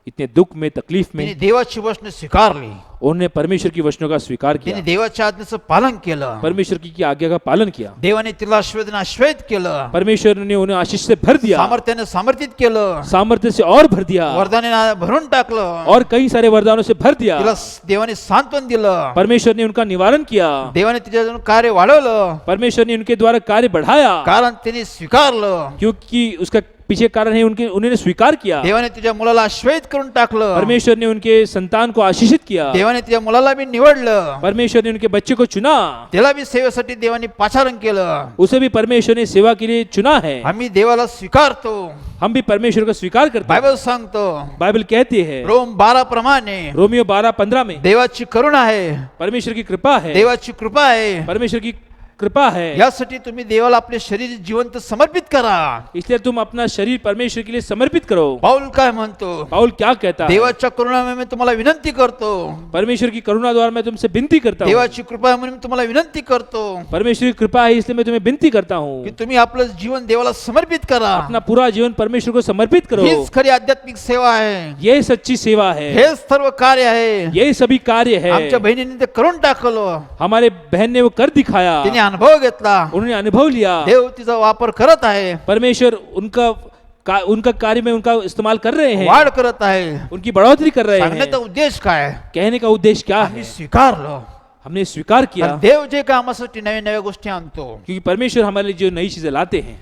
इतने दुख में, तकलीफ तिने में देवाची वचने स्वीकारली, उन्होंने परमेश्वर की वचनों का स्वीकार तिने किया, देवाच्या आज्ञेचं पालन केलं. परमेश्वर की आज्ञा का पालन किया. देवाने तिला आश्वेत केलं, परमेश्वर ने उन्हें आशीष से भर दिया, सामर्थ्याने समर्थित केलं, सामर्थ्य से और भर दिया, वरदाने भरून टाकलं, और कई सारे वरदानों से भर दिया. तिला देवाने सांत्वन दिलं, परमेश्वर ने उनका निवारण किया, देवाने तिच्याजून कार्य वाढवलं, परमेश्वर ने उनके द्वारा कार्य बढ़ाया, कारण तिने स्वीकारलं. क्योंकि उसका पीछे कारण है उनके उन्होंने स्वीकार किया. देवाने तुझ्या मुलाला आश्वेत करून टाकलं, परमेश्वर ने उनके संतान को आशीषित किया, देवाने तुझ्या मुलाला बी निवडलं, परमेश्वर ने उनके बच्चे को चुना, त्याला बी सेवेसाठी देवाने पाचारण केलं. उसे भी परमेश्वर ने सेवा के लिए चुना है. आम्ही देवाला स्वीकारतो. हम भी परमेश्वर को स्वीकार करते हैं. बायबल सांगतो, बाइबल कहती है, रोम 12 प्रमाणे रोमियो 12:15 में, देवाची करुणा आहे, परमेश्वर की कृपा है, देवाची कृपा आहे. परमेश्वर की कृपा है, यासाठी तुम्ही देवाला आपले शरीर जिवंत समर्पित करा. इसलिए तुम अपना शरीर परमेश्वर के लिए समर्पित करो. पाऊल काय म्हणतो, पाउल क्या कहता है? देवाच्या करुणामुळे मी तुम्हाला विनंती करतो, परमेश्वर की करुणा द्वारा मैं तुमसे विनती करता हूँ. देवाची कृपा आहे म्हणून मी तुम्हाला विनंती करतो परमेश्वर की कृपा है इसलिए मैं तुम्हें विनती करता हूँ, की तुम्ही आपलं जीवन देवाला समर्पित करा. अपना पूरा जीवन परमेश्वर को समर्पित करो. हीच खरी आध्यात्मिक सेवा आहे, ये सच्ची सेवा है, हेच सर्व कार्य आहे. ये सभी कार्य है. आमच्या बहिणीने ते करून टाकलं, हमारे बहन ने वो कर दिखाया, तिने अनुभव घेतला, उन्होंने अनुभव लिया. देव तिचा वापर करत आहे, परमेश्वर उनका कार्य में उनका इस्तेमाल कर रहे हैं, वाढ करत आहे. उनकी बढ़ोतरी कर रहे सांगण्याचा हैं. उद्देश काय, कहने का उद्देश्य क्या आम्ही है? स्वीकारलं. हमने स्वीकार किया, आणि देव जे कामासाठी नव्या नव्या गोष्टी आणतो क्योंकि परमेश्वर हमारे लिए जो नई चीजें लाते हैं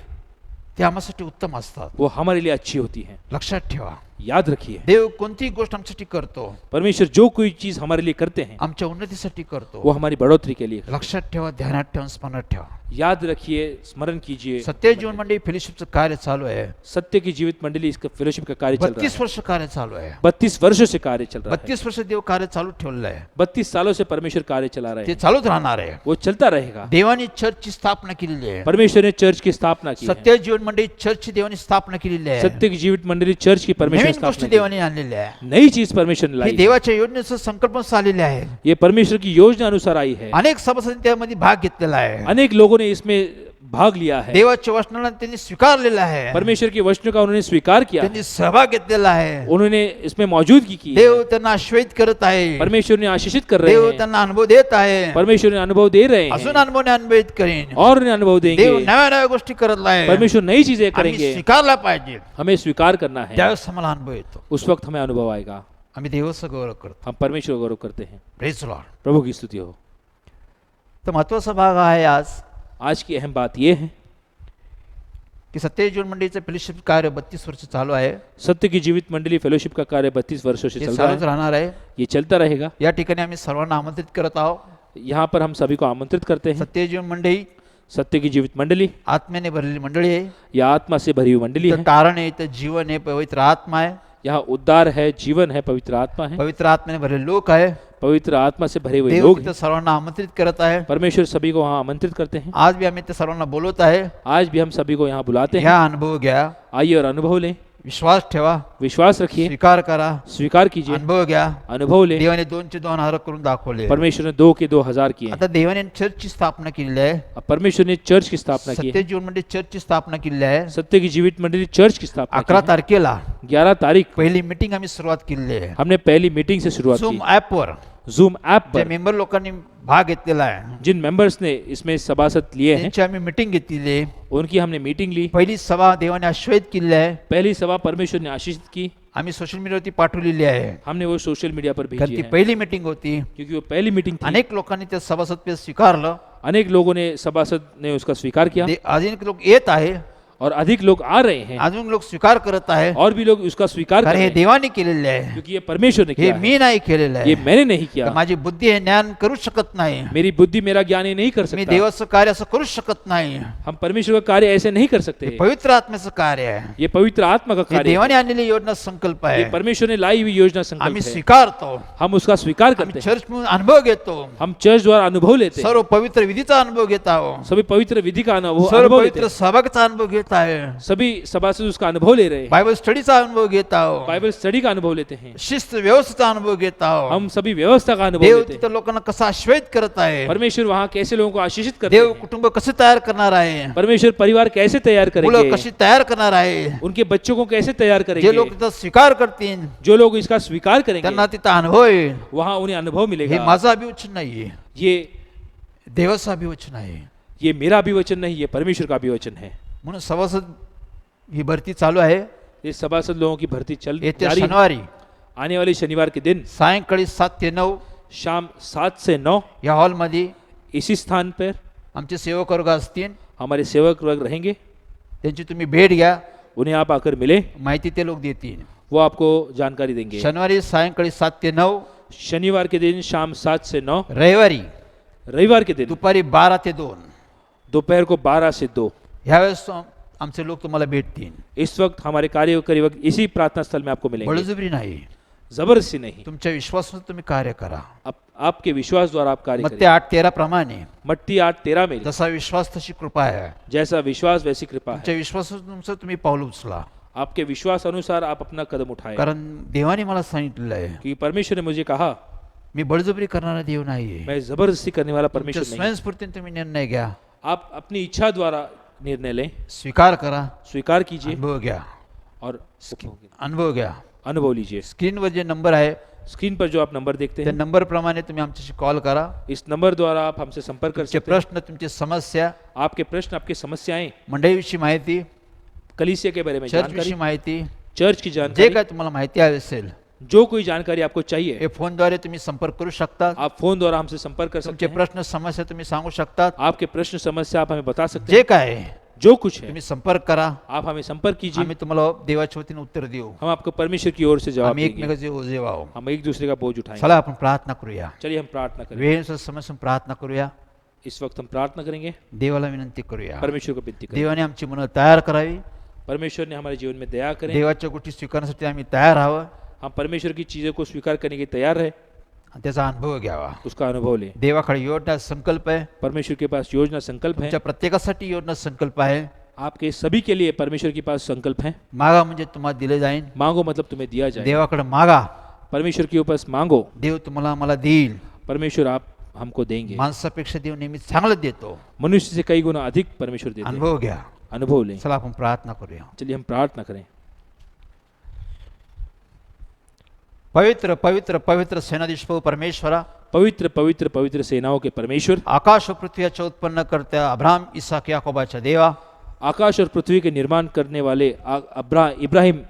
ते आम्हासाठी उत्तम असतात. वो हमारे लिए अच्छी होती हैं. लक्षात ठेवा, याद रखिए, देव कोणतीही गोष्ट आमच्यासाठी करतो, परमेश्वर जो कोई चीज हमारे लिए करते हैं आमच्या उन्नतीसाठी वो करतो. हमारी बढ़ोतरी के लिए करते लक्षात ठेवा, ध्यानात ठेवा, स्मरणात ठेवा. हैं. याद रखिए, स्मरण कीजिए. सत्य जीवन मंडळी फेलोशिपचं कार्य चालू आहे. सत्य की जीवित मंडली इसका फेलोशिप का कार्य चल रहा 32 है. वर्ष कार्य चालू आहे. 32 वर्षों से कार्य चल रहा है. 32 वर्ष देव कार्य चालू ठेवलेलं आहे. 32 सालों से परमेश्वर कार्य चला रहे ते हैं. चालूच राहणार आहे. वो चलता रहेगा. देवाने चर्चची स्थापना केलेली आहे. परमेश्वर ने चर्च की स्थापना की है. सत्य जीवन मंडळी चर्चची देवाने स्थापना केलेली आहे. सत्य की जीवित मंडली चर्च की परमेश्वर नवीन गोष्टी स्थापना की. देवाने आणलेल्या आहे. नई चीज परमेश्वर ने ही लाई. देवाच्या योजनेचं संकल्पना आलेले आहे. ये परमेश्वर की योजना अनुसार आई है. अनेक सभासदांनी त्यामध्ये भाग घेतलेला आहे. अनेक लोगों ने इसमें भाग लिया है. देवाच्या वचनाला त्यांनी स्वीकारलेलं आहे. परमेश्वर के वचनों का उन्होंने स्वीकार किया. त्यांनी सहभाग घेतलेला आहे. उन्होंने इसमें मौजूदगी की. देव त्यांना आश्वस्त करत आहे. परमेश्वर ने आशीषित कर रहे देव हैं. त्यांना अनुभव देत आहे. परमेश्वर ने अनुभव दे रहे अजून हैं अनुभवने अनुभवित करेन. और उन्हें अनुभव देव देंगे. नव्या नव्या गोष्टी करत आहे. परमेश्वर नई चीजें आम्ही करेंगे. स्वीकारला पाहिजे. हमें स्वीकार करना है. त्यावेळेस आम्हाला अनुभव येतो. उस वक्त हमें अनुभव आएगा. आम्ही देवाचा गौरव करतो. हम परमेश्वर का गौरव करते हैं. Praise Lord. प्रभु की स्तुति हो. तर महत्वाचा भाग आहे आज की अहम बात यह है की सत्य जीवन मंडळीचं फेलोशिप कार्य 32 वर्ष चालू आहे. सत्य की जीवित मंडली फेलोशिप का कार्य 32 वर्षों से ते चल रहा चालूच है. राहणार आहे. ये चलता रहेगा. या ठिकाणी आम्ही सर्वांना आमंत्रित करत आहोत. यहाँ पर हम सभी को आमंत्रित करते हैं. सत्य जीवन मंडळी सत्य की जीवित मंडली आत्म्याने भरलेली मंडळी आहे. या आत्मा से भरी हुई मंडली इथं है. कारण आहे, इथं जीवन आहे, पवित्र आत्मा आहे. यहाँ उद्धार है, जीवन है, पवित्र आत्मा है. पवित्र आत्म्याने भरलेले लोक आहे. पवित्र आत्मा से भरे हुए देव लोग तिथं हैं. सर्वांना आमंत्रित करत आहे. परमेश्वर सभी को वहाँ आमंत्रित करते हैं. आज भी आम्ही ते सर्वांना बोलवत आहे. आज भी हम सभी को यहाँ बुलाते हैं. घ्या, अनुभव घ्या. आइए और अनुभव लें. विश्वास ठेवा, विश्वास रखिए, स्वीकार करा, स्वीकार कीजिए, अनुभव घ्या. अनुभव ले. देवाने 2चे 2,000 करून दाखवले. परमेश्वर ने 2 के 2,000 किए. आता देवाने चर्चची स्थापना केलेली आहे. अब परमेश्वर ने चर्च की स्थापना की सत्य है. जीवन मध्ये चर्चची स्थापना केलेली आहे. सत्य की जीवित मंडली चर्च की स्थापना 11 की है. तारखेला 11 तारीख को पहिली मीटिंग आम्ही सुरुवात केलेली आहे. हमने पहली मीटिंग से शुरुआत झूम की. ॲपवर जूम ऐप ज्या पर मेंबर लोकांनी भाग घेतलेला आहे जिन मेंबर्स ने इसमें सभासद लिए हैं, त्यांची आम्ही मीटिंग घेतलेली आहे. उनकी हमने मीटिंग ली. पहिली सभा देवाने आश्वासित केलेली आहे. पहली सभा परमेश्वर ने आशीषित की. आम्ही सोशल मीडियावरती पाठवलेली आहे. हमने वो सोशल मीडिया पर कारण भेजी ती है, पहिली मीटिंग होती. क्योंकि वो पहली मीटिंग थी. अनेक लोकांनी त्या सभासदपद स्वीकारलं. अनेक लोगों ने सभासद ने उसका स्वीकार किया अनेक लोक येत आहे, और अधिक लोग आ रहे हैं अजून लोक स्वीकार करत आहे. और भी लोग उसका स्वीकार कर कारण रहे हे हैं, देवाने केलेले आहे, क्योंकि ये परमेश्वर ने हे किया है. मी नाही केलेलं ये आहे. मैंने नहीं किया. माझी बुद्धी हे ज्ञान करू शकत नाही. मेरी बुद्धि मेरा ज्ञान ये नहीं कर मी सकता. देवाचं कार्य असं करू शकत नाही. हम परमेश्वर का कार्य ऐसे नहीं कर सकते. हे पवित्र आत्म्याचं कार्य आहे. ये पवित्र आत्मा का हे कार्य देवाने है. आणलेली योजना संकल्प ये आहे. परमेश्वर ने लाई हुई योजना संकल्प आम्ही है. स्वीकारतो. हम उसका स्वीकार आम्ही करते हैं. चर्च म्हणून अनुभव घेतो. हम चर्च द्वारा अनुभव लेते हैं. सर्व पवित्र विधीचा अनुभव घेत आहोत. सभी पवित्र विधि का अनुभव सर्व अनुभव लेते पवित्र हैं. सहभागाचा अनुभव घेत आहे. सभी सभासद उसका अनुभव ले रहे हैं. बायबल स्टडीचा अनुभव घेत आहोत. बाइबल स्टडी का अनुभव लेते हैं. शिस्त व्यवस्थेचा अनुभव घेत आहोत. हम सभी व्यवस्था का अनुभव देव लेते हैं. तिथं लोकांना कसं आश्वासित करत आहे. परमेश्वर वहाँ कैसे लोगों को आशीषित करते देव हैं. कुटुंब कसे तयार करणार आहे. परमेश्वर परिवार कैसे तैयार मुलं करेंगे, कशी तयार करणार आहे. उनके बच्चों को कैसे तैयार जे करेंगे. लोक तिथं स्वीकार करतील जो लोग इसका स्वीकार करेंगे त्यांना तिथं अनुभव येईल. वहाँ उन्हें अनुभव हे मिलेगा. माझं अभिवचन नाहीये, ये देवाचं अभिवचन आहे. ये मेरा अभिवचन नहीं, ये परमेश्वर का अभिवचन है. म्हणून सभासद ही भरती चालू आहे. ये सभासद लोगों की भर्ती चल येत्या जारी है. शनिवारी आने वाले शनिवार के दिन सायंकाळी 7 ते 9 शाम 7 से 9 या हॉलमध्ये इसी स्थान पर आमचे सेवक वर्ग असतील. हमारे सेवक वर्ग रहेंगे. त्यांची तुम्ही भेट घ्या. उन्हें आप आकर मिले, माहिती ते लोक देतील. वो आपको जानकारी देंगे. शनिवारी सायंकाळी 7 ते 9, शनिवार के दिन शाम 7 से 9, रविवारी रविवार के दिन दुपारी 12 ते 2 दोपहर को 12 से 2. ह्यावेळेस आमचे लोक तुम्हाला भेटतील. इस वक्त हमारे कार्यकारी वक्त इसी प्रार्थना स्थल में आपको मिलेंगे. बळजबरी नाही, जबरदस्ती नहीं. तुमच्या विश्वासाने तुम्ही कार्य करा. आपके विश्वास द्वारा आप कार्य मत्ती करें. 8:13 प्रमाणे मत्ती 8:13 में जसा विश्वास तशी कृपा आहे. जैसा विश्वास वैसी कृपा है. तुमच्या विश्वासानुसार तुम्ही पाऊल उचला. आपके विश्वास अनुसार आप अपना कदम उठाएं. कारण देवाने मला सांगितलेलं आहे, क्योंकि परमेश्वर ने मुझे कहा, मी बळजबरी करणारा देव नाहीये. मैं जबरदस्ती करने वाला तुमच्या परमेश्वर नहीं. स्वयंस्फूर्तीने तुम्ही निर्णय घ्या. आप अपनी इच्छा द्वारा निर्णय लें, स्वीकार करा, स्वीकार कीजिए अनुभव घ्या. और अनुभव घ्या. अनुभव लीजिए. स्क्रीनवर जे नंबर आहे स्क्रीन पर जो आप नंबर देखते त्या हैं, नंबर प्रमाणे तुम्ही आमच्याशी कॉल करा. इस नंबर द्वारा आप हमसे संपर्क कर तुमचे सकते हैं. प्रश्न, तुमची समस्या, आपके प्रश्न, आपकी समस्याएं, मंडळीविषयी माहिती, कलीसिया के बारे में चर्चविषयी जानकारी, माहिती, चर्च की जे जानकारी, काय तुम्हाला माहिती हवी असेल जो कोई जानकारी आपको चाहिए, हे फोनद्वारे तुम्ही संपर्क करू शकता. आप फोन द्वारा हमसे संपर्क कर सकते तुमचे हैं. प्रश्न समस्या तुम्ही सांगू शकता. आपके प्रश्न समस्या आप हमें बता सकते जे हैं. काय आहे, जो कुछ है तुम्ही संपर्क करा. आप हमें संपर्क कीजिए. आम्ही तुम्हाला देवाच्या वतीने उत्तर देऊ. हम आपको परमेश्वर की ओर से जवाब आम्ही देंगे. एकमेकाचे ओझे व्हावं. हम एक दूसरे का बोझ उठाएंगे. चला आपण प्रार्थना करूया. चलिए हम प्रार्थना करें. वेळेनुसार समस्या प्रार्थना करूया. इस वक्त हम प्रार्थना करेंगे. देवाला विनंती करूया. परमेश्वर को विनती करें. देवाने आमची मनं तयार करावी. परमेश्वर ने हमारे जीवन में दया करें. देवाच्या गोष्टी स्वीकारण्यासाठी आम्ही तयार राहावं हम परमेश्वर की चीज़ों को स्वीकार करने के लिए तैयार है. आणि त्याचा अनुभव घ्यावा. उसका अनुभव लें. देवाकडे योजना संकल्प आहे. परमेश्वर के पास योजना संकल्प है. तुमच्या प्रत्येकासाठी योजना संकल्प आहे. आपके सभी के लिए परमेश्वर के पास संकल्प है. मागा म्हणजे तुम्हाला दिले जाईल. मांगो मतलब तुम्हें दिया जाए. देवाकडे मागा, परमेश्वर के ऊपर मांगो, देव तुम्हाला आम्हाला देईल. परमेश्वर आप हमको देंगे. माणसापेक्षा देव नेहमी चांगलं देतो. मनुष्य से कई गुना अधिक परमेश्वर देते हैं. अनुभव घ्या. अनुभव लें. चला आपण प्रार्थना करूया. चलिए हम प्रार्थना करें. पवित्र पवित्र पवित्र सेनाधीश प्रभू परमेश्वरा, पवित्र पवित्र पवित्र सेनाओं के परमेश्वर, आकाश व पृथ्वीच्या उत्पन्न करत्या अब्राहम, इसाक, याकोबाच्या देवा, आकाश और पृथ्वी के निर्माण करने वाले इब्राहिम.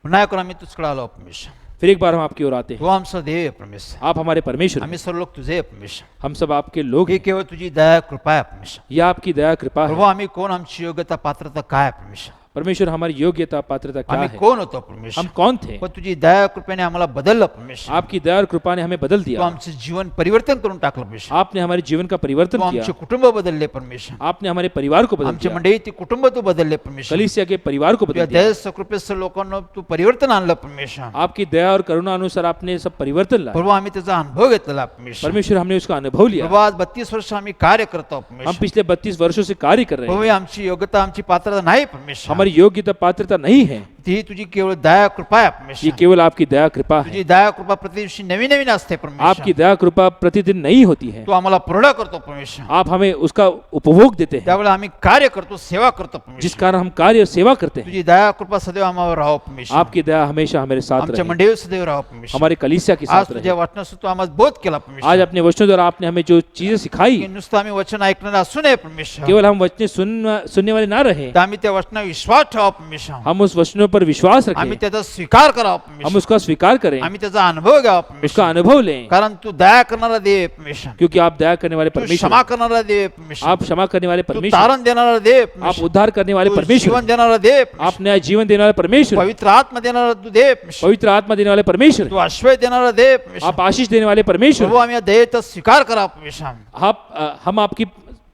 पुन्हा एकदा आम्ही तुझकडे आलो परमेश्वर. फिर एक बार हम आपकी ओर आते हैं. तू आमचा देव आहे परमेश्वर. आप हमारे परमेश्वर हैं. आम्ही सर्व लोक तुझे आहे परमेश्वर. हम सब आपके लोग ही हैं. केवळ तुझी दया कृपा आहे परमेश्वर. यह आपकी दया कृपा प्रभू है. आम्ही कोण, आमची योग्यता पात्रता काय आहे परमेश्वर. परमेश्वर हमारी योग्यता पात्रता क्या आम्ही है. कोण होतो हम परमेश्वर. कौन थे. पण तुझी दया कृपेने आम्हाला बदललं परमेश्वर. आपकी दया और कृपा ने हमें बदल तू दिया. आमचं जीवन परिवर्तन करून टाकलं परमेश्वर. आपने हमारे जीवन का परिवर्तन तू किया. आमचे कुटुंब बदलले परमेश्वर. आपने हमारे परिवार को बदल आमचे दिया. मंडळी ती कुटुंब तू बदलले परमेश्वर. कलीसिया के परिवार को तुझ्या बदल दिया. दया कृपेचं लोकांना तू परिवर्तन आणलं परमेश्वर. आपकी दया और करुणा अनुसार आपने सब परिवर्तन लाया. प्रभू आम्ही त्याचा अनुभव घेतलेला परमेश्वर. परमेश्वर हमने उसका अनुभव लिया. प्रभू आज 32 वर्ष आम्ही कार्य करतो हम परमेश्वर. पिछले 32 वर्षों से कार्य कर रहे प्रभू हैं. आमची योग्यता, आमची पात्रता नाही परमेश्वर. हमारी हमारी योग्यता पात्रता नहीं है, ती तुझी केवळ दया कृपा आहे ये परमेश्वर. केवल आपकी दया कृपा है. तुझी दया कृपा प्रति दिवशी नवीन नवीन असते परमेश्वर. आपकी दया कृपा प्रतिदिन नहीं होती है. तू आम्हाला पूर्ण करतो परमेश्वर. आप हमें उसका उपभोग देते हैं, त्यावेळेला आम्ही कार्य करतो, सेवा करतो जिस परमेश्वर. कारण हम कार्य और सेवा करते हैं. तुझी दया कृपा सदैव आम्हावर राहो परमेश्वर. आपकी दया हमेशा हमारे साथ आमच्या रहे, मंडळी सदैव राहो परमेश्वर. हमारे कलीसिया के आज साथ तुझ्या रहे. वचनातून तू आम्हाला बोध केला आज परमेश्वर. अपने वचनों द्वारा आपने हमें जो चीजें सिखाई, की नुसतं आम्ही वचन ऐकणारे असू नये परमेश्वर. केवल हम वचने सुनने वाले ना रहे, तर आम्ही त्या वचनावर विश्वास ठेवा परमेश्वर. हम उस वचनों पर विश्वास आम्ही रखें, त्याचा स्वीकार करावा हम परमेश्वर. उसका स्वीकार करें, आम्ही त्याचा अनुभव घ्यावा उसका परमेश्वर. अनुभव लें, कारण तू दया करणारा देव आहे परमेश्वर. क्योंकि आप दया करने वाले तू परमेश्वर क्षमा हैं. करणारा देव आहे परमेश्वर. आप क्षमा करने वाले तू परमेश्वर, तारण देणारा देव आहे आप परमेश्वर. उद्धार करने वाले तू परमेश्वर, जीवन देणारा देव आहे परमेश्वर. आप नया जीवन देने वाले परमेश्वर, पवित्र आत्मा देणारा तू देव आहे परमेश्वर. पवित्र आत्मा देने वाले परमेश्वर, तू आश्रय देणारा देव आहे परमेश्वर. आप आशीष देने वाले परमेश्वर. प्रभू आम्ही या दयेचा स्वीकार करा परमेश्वर. हम आपकी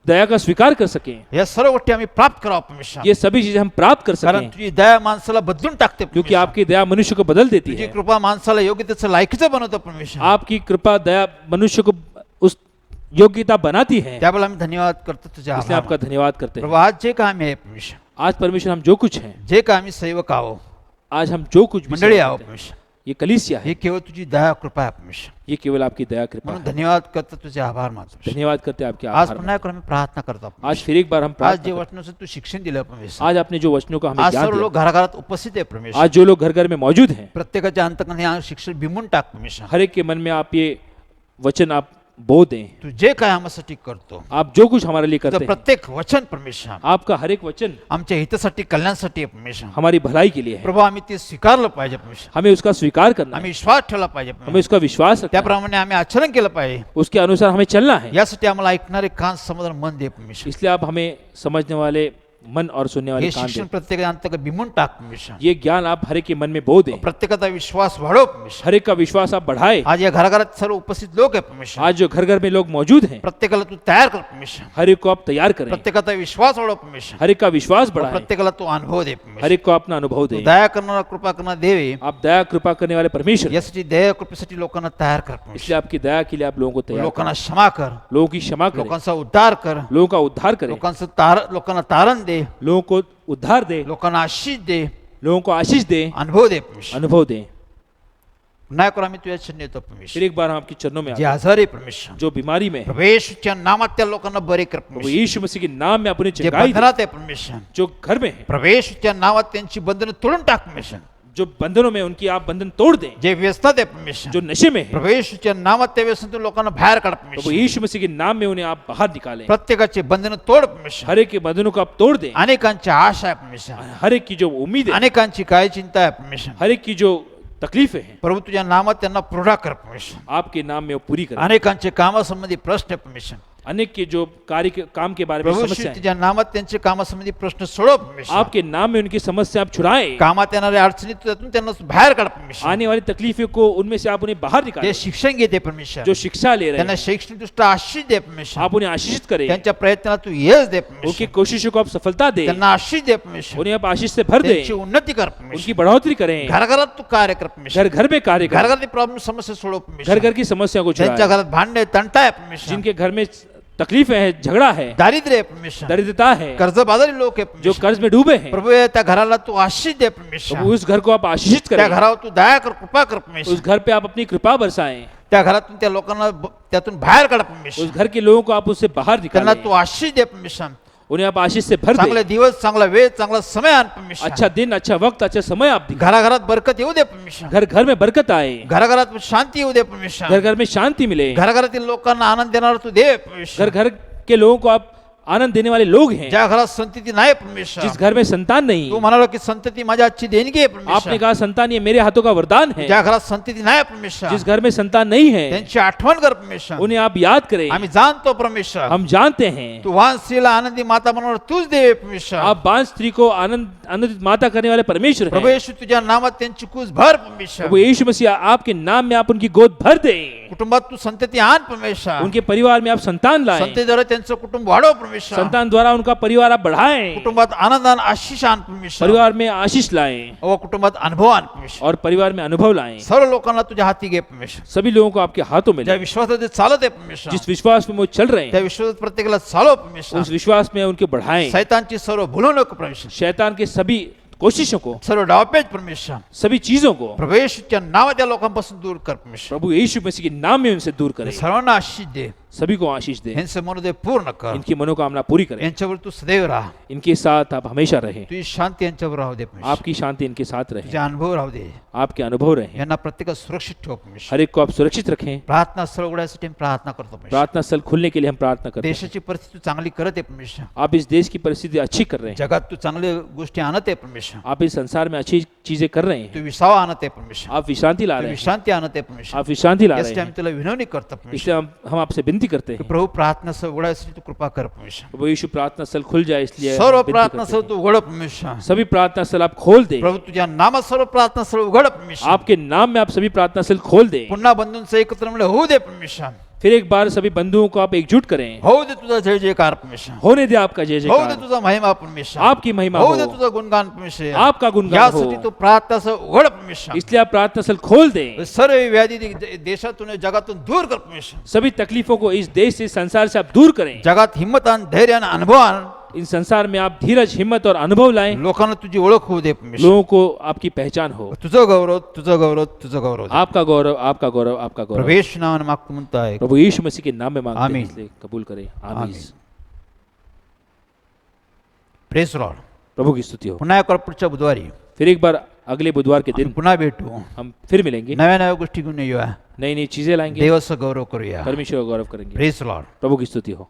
दया का स्वीकार कर सकें, या सर्व गोष्टी आम्ही प्राप्त करावा परमेश्वर. ये सभी चीजें हम प्राप्त कर कारण सकें, तुझी दया माणसाला बदलून टाकते क्योंकि परमेश्वर. आपकी दया मनुष्य को बदल देती तुझी है. कृपा माणसाला योग्य त्याचं लायकीचं बनवतं परमेश्वर. आपकी कृपा दया मनुष्य को उस योग्यता बनाती है. त्याबद्दल आम्ही धन्यवाद करतो तुझ्या इसलिए आपका धन्यवाद करते हैं. प्रभू. आज जे काय आम्ही आहे परमेश्वर, आज परमेश्वर हम जो कुछ हैं, जे काय आम्ही सेवक आहो, आज हम जो कुछ भी मंडळी सेवा आहो करते हैं, परमेश्वर, ये कलीसिया हे है, केवळ तुझी दया कृपा आहे परमेश्वर. ये केवल आपकी दया कृपा म्हणून है. धन्यवाद करतो, तुझे आभार मानतो. धन्यवाद करते हैं आपके आज आभार. पुन्हा एक आम्ही प्रार्थना करतो परमेश्वर. आज फिर एक बार हम आज प्रार्थना जे करते वचनाचं तू शिक्षण दिलं परमेश्वर, हैं. आज आपने जो वचनों का हमें आज ज्ञान सर्व दिया, लोक घराघरात उपस्थित आहे परमेश्वर. आज जो लोग घर घर में मौजूद हैं, प्रत्येकाच्या अंतकरणात हे शिक्षण बिंबून टाक परमेश्वर. हर एक के मन में आप ये वचन आप बो दें. तू जे काय आम्हासाठी करतो, आप जो कुछ हमारे लिए करते तुझं हैं, प्रत्येक वचन परमेश्वर आपका हर एक वचन आमच्या हितासाठी, कल्याणासाठी आहे परमेश्वर. हमारी भलाई के लिए है. प्रभू आम्ही ते स्वीकारलं पाहिजे परमेश्वर. हमें उसका स्वीकार करना आम्ही है, विश्वास ठेवला पाहिजे हमें परमेश्वर. उसका विश्वास रखना है, त्याप्रमाणे आम्ही आचरण केलं पाहिजे. उसके अनुसार हमें चलना है. यासाठी आम्हाला ऐकणारे कान समजणार मन दे परमेश्वर. इसलिए आप हमें समझने वाले मन और सुनने वाले हे कान शिक्षण दें. प्रत्येकाच्या अंतर्गत बिंबून टाक परमेश्वर. ये ज्ञान आप हर एक के मन में बो दें. प्रत्येकाचा विश्वास वाढव परमेश्वर. हर एक का विश्वास आप बढ़ाए. आज या घराघरात सर्व उपस्थित लोक आहे परमेश्वर. आज जो घर घर में लोग मौजूद हैं, प्रत्येकाला तू तयार कर परमेश्वर. हर एक को आप तैयार करें, प्रत्येकाचा विश्वास वाढव परमेश्वर. हर एक का विश्वास बढ़ाएं, प्रत्येकाला तू अनुभव दे हर परमेश्वर. एक को अपना अनुभव तू दें. दया करणारा, कृपा करणारा देव आहे. आप दया कृपा करने वाले परमेश्वर हैं. यासाठी दया कृपेसाठी लोकांना तयार कर परमेश्वर. इसलिए आपकी दया के लिए आप लोगों को तैयार लोकांना करें, क्षमा कर, लोगों की क्षमा करें, लोकांचा उद्धार कर, लोगों का उद्धार करें, लोकांना तारण दे, लोगों को उद्धार दे, लोकांना आशीष दे, लोगों को आशीष दे, अनुभव दे परमेश्वर. अनुभव दे. पुन्हा एक आम्ही तुझ्या चरणी येतो फिर परमेश्वर. एक बार हम आपके चरणों में आते जे हैं. आजारी परमेश्वर, जो बीमारी में है, प्रवेशच्या नामात त्या लोकांना बरे कर प्रभु परमेश्वर. यीशु मसीह के नाम में अपनी जे चंगाई दे. बंधनात आहे परमेश्वर, जो घर में है, प्रवेशच्या नावात त्यांची बंधनं तोडून टाक परमेश्वर. जो बंधनों में उनकी आप बंधन तोड़ दें, जे व्यसनात आहे परमेश्वर, जो नशे में है, प्रवेशच्या नावात त्या व्यसनातून लोकांना बाहेर काढ प्रभु परमेश्वर. यीशु मसीह के नाम में उन्हें आप बाहर निकालें. प्रत्येकाचे बंधन तोड परमेश्वर. हर एक के बंधनों को आप तोड़ दें. अनेकांची आशा आहे परमेश्वर, हर एक की जो उम्मीद है, अनेकांची काय चिंता आहे परमेश्वर. हर एक की जो तकलीफें हैं, प्रभू तुझ्या नामात त्यांना पुरा कर परमेश्वर. आपके नाम में वो पूरी करें. अनेकांचे कामासंबंधी प्रश्न आहे परमेश्वर. अनेक के जो कार्य के काम के बारे में प्रभू समस्या है, तुझ्या नामात त्यांचे कामासंबंधी प्रश्न सोडव परमेश्वर. आपके नाम में उनकी समस्या आप छुड़ाएं. कामात येणाऱ्या अडचणी त्यातून त्यांना बाहेर काढ परमेश्वर. आने वाली तकलीफों को उनमें से आप उन्हें बाहर ते निकालें. शिक्षण घेते परमेश्वर. जो शिक्षा ले रहे त्यांना हैं, शैक्षणिक दृष्ट्या आशीष दे परमेश्वर. आप उन्हें आशीषित करें. त्यांच्या प्रयत्नाला तू यश दे उनकी परमेश्वर. कोशिशों को आप सफलता दें. त्यांना आशीष दे परमेश्वर. उन्हें आप आशीष से भर दें. त्यांची उन्नती कर उनकी परमेश्वर. बढ़ोतरी करें. घराघरात तू कार्य कर परमेश्वर. घर घर में कार्य करें. घराघरात प्रॉब्लेम समस्या सोडव घर परमेश्वर. घर की समस्या को त्यांच्या छुड़ाएं. घरात भांडणे तंटा आहे परमेश्वर. जिनके घर में तकलीफें हैं, झगड़ा है, दारिद्र्य आहे परमेश्वर. दरिद्रता है, कर्जबाजारी लोक आहे जो परमेश्वर. कर्ज में डूबे हैं, प्रभू त्या घराला तू आशीष दे परमेश्वर. प्रभु उस घर को आप आशीषित त्या करें. घरावर तू दया कर, कृपा कर परमेश्वर. उस घर पे आप अपनी कृपा बरसाएं. त्या घरातून त्या लोकांना त्यातून बाहेर काढ परमेश्वर. उस घर के लोगों को आप उससे बाहर त्यांना निकालें. तू आशीष दे परमेश्वर. उन्हें आप आशीष से भर चांगले दें. दिवस, चांगला वेळ, चांगला समय आण परमेश्वर. अच्छा दिन, अच्छा वक्त, अच्छा समय आप दिखाएं. घराघरात बरकत येऊ दे परमेश्वर. घर घर में बरकत आए. घराघरात शांती येऊ दे घर परमेश्वर. घर में शांति मिले. घराघरातील लोकांना आनंद देणार तू दे परमेश्वर. घर घर के लोगों को आप आनंद देने वाले लोग हैं. ज्या घरात संतती नाही परमेश्वर, जिस घर में संतान नहीं, तू म्हणाला की संतती माझ्या आजची देणगी आहे आपने परमेश्वर. कहा संतान ये मेरे हाथों का वरदान है. ज्या घरात संतती नाही परमेश्वर, जिस घर में संतान नहीं है, त्यांची आठवण कर परमेश्वर. उन्हें आप याद करें. आम्ही जाणतो परमेश्वर, हम जानते हैं तू वाहन स्त्रीला आनंदी माता बनवणार तूच देव परमेश्वर. आप बांझ स्त्री को आनंदित माता करने वाले परमेश्वर प्रभु हैं. येशू तुझ्या नामात त्यांची कूस भर परमेश्वर. प्रभु यीशु मसीह आपके नाम में आप उनकी गोद भर दें. कुटुंबात तू संतती आण परमेश्वर. उनके परिवार में आप संतान लाएं, संततीद्वारे त्यांचं कुटुंब वाढव परमेश्वर. संतान द्वारा उनका परिवार आप बढ़ाएं, कुटुंबात आनंदान आशीष आण परमेश्वर. परिवार में आशीष लाएं व कुटुंबात अनुभव आण परमेश्वर. और परिवार में अनुभव लाएं. सर्व लोकांना तुझ्या हाती घे परमेश्वर. सभी लोगों को आपके हाथों में ज्या लाएं. विश्वासात चालत आहे परमेश्वर, जिस विश्वास में वो चल रहे त्या हैं विश्वासात प्रत्येकाला चालव परमेश्वर. उस विश्वास में उनके बढ़ाएं. सैतानची सर्व भुलू नको परमेश्वर. शैतान के सभी कोशिशों को, सर्व डावपेच परमेश्वर सभी चीजों को प्रभू येशूच्या नावात त्या लोकांपासून दूर कर परमेश्वर. प्रभु यीशु मसीह के नाम में उनसे दूर करें. सर्वांना आशीष दे. सभी को आशीष दे. यांचे मनोदय पूर्ण कर. इनकी मनोकामना पूरी करें. यांच्यावर तू सदैव राहा. इनके साथ आप हमेशा रहें. तुझी शांती यांच्यावर राहू दे परमेश्वर. आपकी शांति इनके साथ रहे. तुझे अनुभव राहू दे. आपके अनुभव रहें. यांना प्रत्येक सुरक्षित ठेव परमेश्वर. हर एक को आप सुरक्षित रखें. प्रार्थना स्थळ उघडायसाठी आम्ही प्रार्थना करतो परमेश्वर. प्रार्थना स्थल खुलने के लिए हम प्रार्थना करते हैं. देशाची परिस्थिती तू चांगली करत आहे परमेश्वर. आप इस देश की परिस्थिति अच्छी कर रहे हैं. जगात तू चांगल्या गोष्टी आणत आहे परमेश्वर. आप इस संसार में अच्छी चीजें कर रहे तू हैं. विसावा आणत आहे परमेश्वर. आप विश्रांति ला तू रहे हैं. विश्रांती आणत आहे परमेश्वर. आप विश्रांति ला रहे यासाठी आम्ही हैं. तुला विनवणी करतो परमेश्वर. इसलिए हम आपसे विनती करते की हैं. प्रभू प्रार्थना स्थळ उघडायसाठी तू कृपा कर परमेश्वर. प्रभु यीशु प्रार्थना स्थल खुल जाए इसलिए सर्व हम विनती प्रार्थना करते स्थळ हैं. तू उघड परमेश्वर. सभी प्रार्थना स्थल आप खोल दें. प्रभू तुझ्या नामात सर्व प्रार्थना स्थळ उघड परमेश्वर. आपके नाम में आप सभी प्रार्थना स्थल खोल दें. पुन्हा बंधूंचं एकत्र मिळून होऊ दे परमेश्वर. फिर एक बार सभी बंधुओं को आप एकजुट करें. होऊ दे तुझा जय जयकार परमेश्वर. होने दे आपका जय होऊ दे जयकार. तुझा महिमा परमेश्वर. आपकी महिमा होऊ दे हो. तुझा गुणगान परमेश्वर. आपका गुणगान यासाठी हो. तू प्रार्थना स्थळ उघड परमेश्वर. इसलिए आप प्रार्थना स्थल खोल दें. सर्व व्याधी देशातून जगातून दूर कर परमेश्वर. सभी तकलीफों को इस देश से, संसार से आप दूर करें. जगात हिंमत आण, धैर्य आण, अनुभव आण. इन संसार में आप धीरज, हिम्मत और अनुभव लाएं. लोकांना तुझी ओळख होऊ दे परमेश्वर. लोगों को आपकी पहचान हो. तुझं गौरव, तुझं गौरव, तुझं गौरव. आपका गौरव, आपका गौरव, आपका गौरव. प्रवेश नावाने मागतो म्हणताय. प्रभु यीशु मसीह के नाम में मांगते हैं, आमीन. इसलिए कबूल करें. आमीन. आमीन. Press Lord. प्रभु की स्तुति हो. पुन्हा एक पुढच्या बुधवारी फिर एक बार अगले बुधवार के आपण दिन पुन्हा भेटू. हम फिर मिलेंगे. नव्या नव्या गोष्टी घेऊन येऊया. नई नई चीजें लाएंगे. देवाचं गौरव करूया. परमेश्वर का गौरव करेंगे. Press Lord. प्रभु की स्तुति हो.